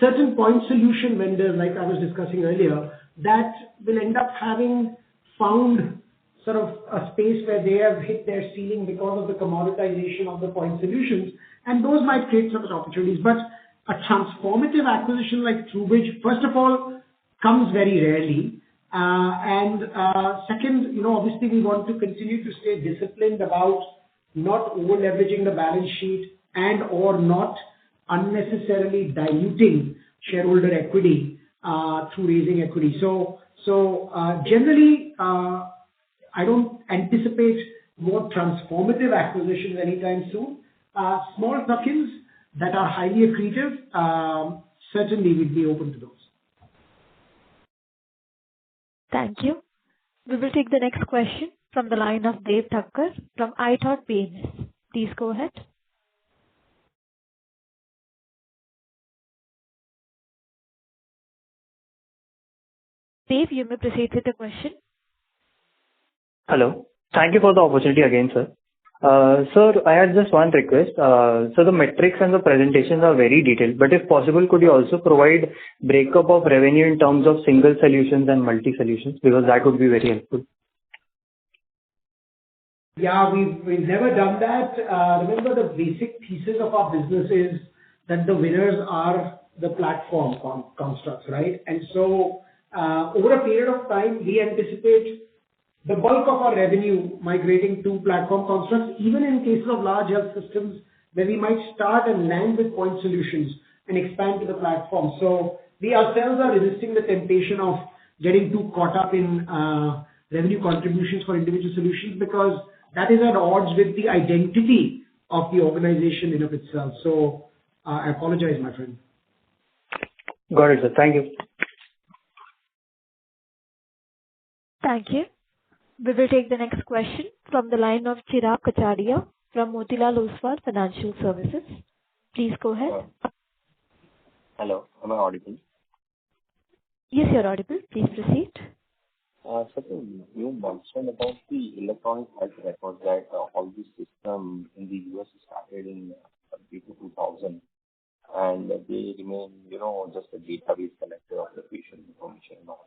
certain point solution vendors, like I was discussing earlier, that will end up having found sort of a space where they have hit their ceiling because of the commoditization of the point solutions, and those might create some opportunities. But a transformative acquisition like TruBridge, first of all, comes very rarely. Second, obviously we want to continue to stay disciplined about not over-leveraging the balance sheet and/or not unnecessarily diluting shareholder equity through raising equity. Generally, I don't anticipate more transformative acquisitions anytime soon. Small tuck-ins that are highly accretive, certainly we'd be open to those. Thank you. We will take the next question from the line of Dev Thakkar from iThought PMS. Please go ahead. Dev, you may proceed with the question. Hello. Thank you for the opportunity again, sir. Sir, I had just one request. So the metrics and the presentations are very detailed, but if possible, could you also provide breakup of revenue in terms of single solutions and multi-solutions? Because that would be very helpful. Yeah, we've never done that. Remember, the basic thesis of our business is that the winners are the platform constructs, right? Over a period of time, we anticipate the bulk of our revenue migrating to platform constructs, even in cases of large health systems where we might start and land with point solutions and expand to the platform. We ourselves are resisting the temptation of getting too caught up in revenue contributions for individual solutions, because that is at odds with the identity of the organization in of itself. I apologize, my friend. Got it, sir. Thank you. Thank you. We will take the next question from the line of Chirag Kacharia from Motilal Oswal Financial Services. Please go ahead. Hello, am I audible? Yes, you're audible. Please proceed. Sir, you mentioned about the electronic health records that all this system in the US started in 2000, and they remain, just a database collector of the patient information and all.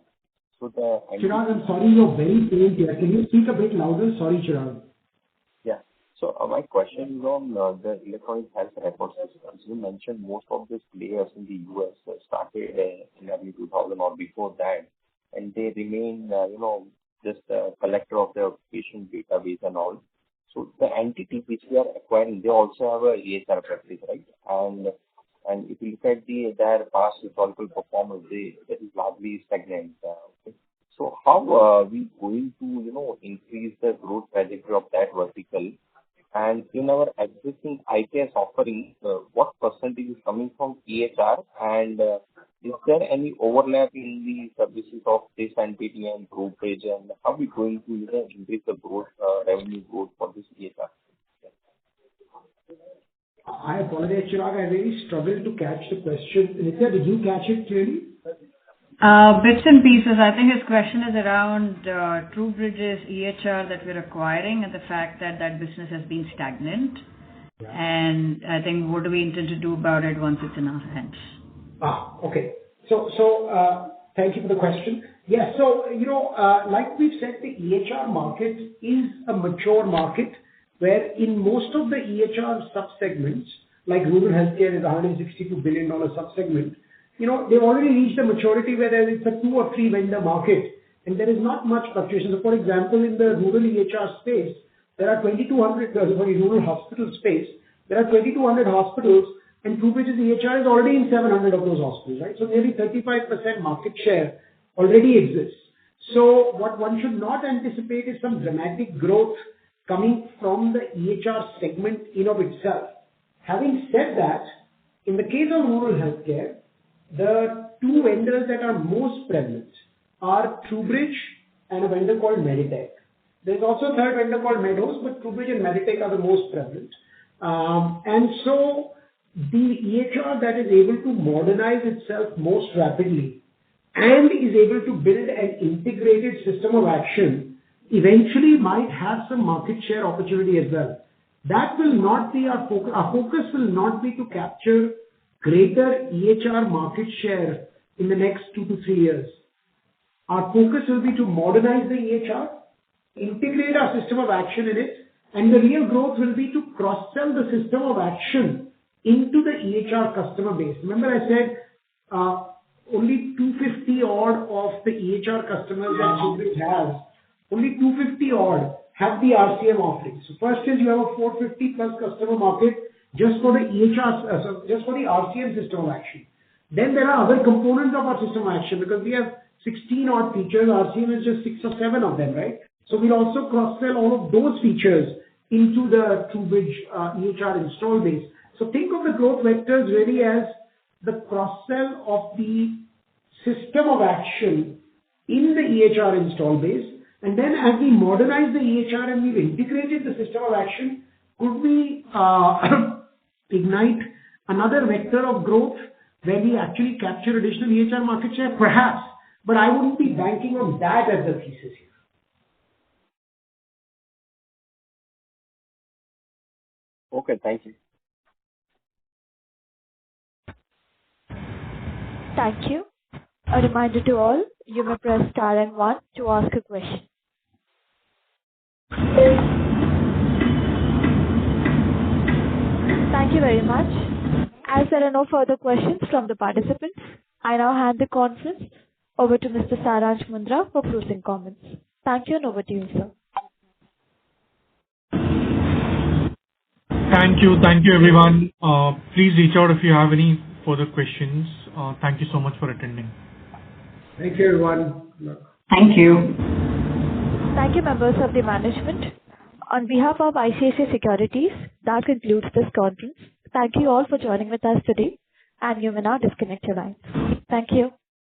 Chirag, I'm sorry, you're very faint here. Can you speak a bit louder? Sorry, Chirag. Yeah. So my question is on the electronic health record systems. You mentioned most of these players in the US started in early 2000 or before that, and they remain, just a collector of the patient database and all. So the entity which we are acquiring, they also have a EHR practice, right? And if you look at their past historical performance, that is largely stagnant. Okay. So how are we going to, increase the growth trajectory of that vertical? And in our existing IKS offering, what percentage is coming from EHR? And is there any overlap in the services of this entity and TruBridge? And how are we going to increase the growth, revenue growth for this EHR? I apologize, Chirag. I really struggled to catch the question. Nitya, did you catch it clearly? Bits and pieces. I think his question is around TruBridge's EHR that we're acquiring and the fact that that business has been stagnant. Yeah. And I think what do we intend to do about it once it's in our hands? Okay. Thank you for the question. Yeah, like we've said, the EHR market is a mature market where in most of the EHR subsegments, like rural healthcare is a $162 billion subsegment, they've already reached a maturity where it's a 2 or 3 vendor market and there is not much fluctuation. So for example, in the rural EHR space, there are 2,200, rural hospital space, there are 2,200 hospitals and TruBridge's EHR is already in 700 of those hospitals, right? So nearly 35% market share already exists. So what one should not anticipate is some dramatic growth coming from the EHR segment in of itself. Having said that, in the case of rural healthcare, the two vendors that are most prevalent are TruBridge and a vendor called Meditech. There's also a third vendor called Meadows, but TruBridge and Meditech are the most prevalent. And so the EHR that is able to modernize itself most rapidly and is able to build an integrated system of action eventually might have some market share opportunity as well. That will not be our focus. Our focus will not be to capture greater EHR market share in the next 2 to 3 years. Our focus will be to modernize the EHR, integrate our system of action in it, and the real growth will be to cross-sell the system of action into the EHR customer base. Remember I said only 250 odd of the EHR customers that TruBridge has, only 250 odd have the RCM offering. So first is you have a 450 plus customer market just for the EHR, just for the RCM system of action. Then there are other components of our system of action because we have 16 odd features. RCM is just 6 or 7 of them, right? So we'll also cross-sell all of those features into the TruBridge EHR install base. So think of the growth vectors really as the cross-sell of the system of action in the EHR install base. And then as we modernize the EHR and we've integrated the system of action, could we ignite another vector of growth where we actually capture additional EHR market share? Perhaps, but I wouldn't be banking on that as the thesis here. Okay, thank you. Thank you. A reminder to all, you may press star and 1 to ask a question. Thank you very much. As there are no further questions from the participants, I now hand the conference over to Mr. Saransh Mundra for closing comments. Thank you and over to you, sir. Thank you everyone. Please reach out if you have any further questions. Thank you so much for attending. Thank you everyone. Thank you. Thank you, members of the management. On behalf of ICICI Securities, that concludes this conference. Thank you all for joining with us today, and you may now disconnect your lines. Thank you.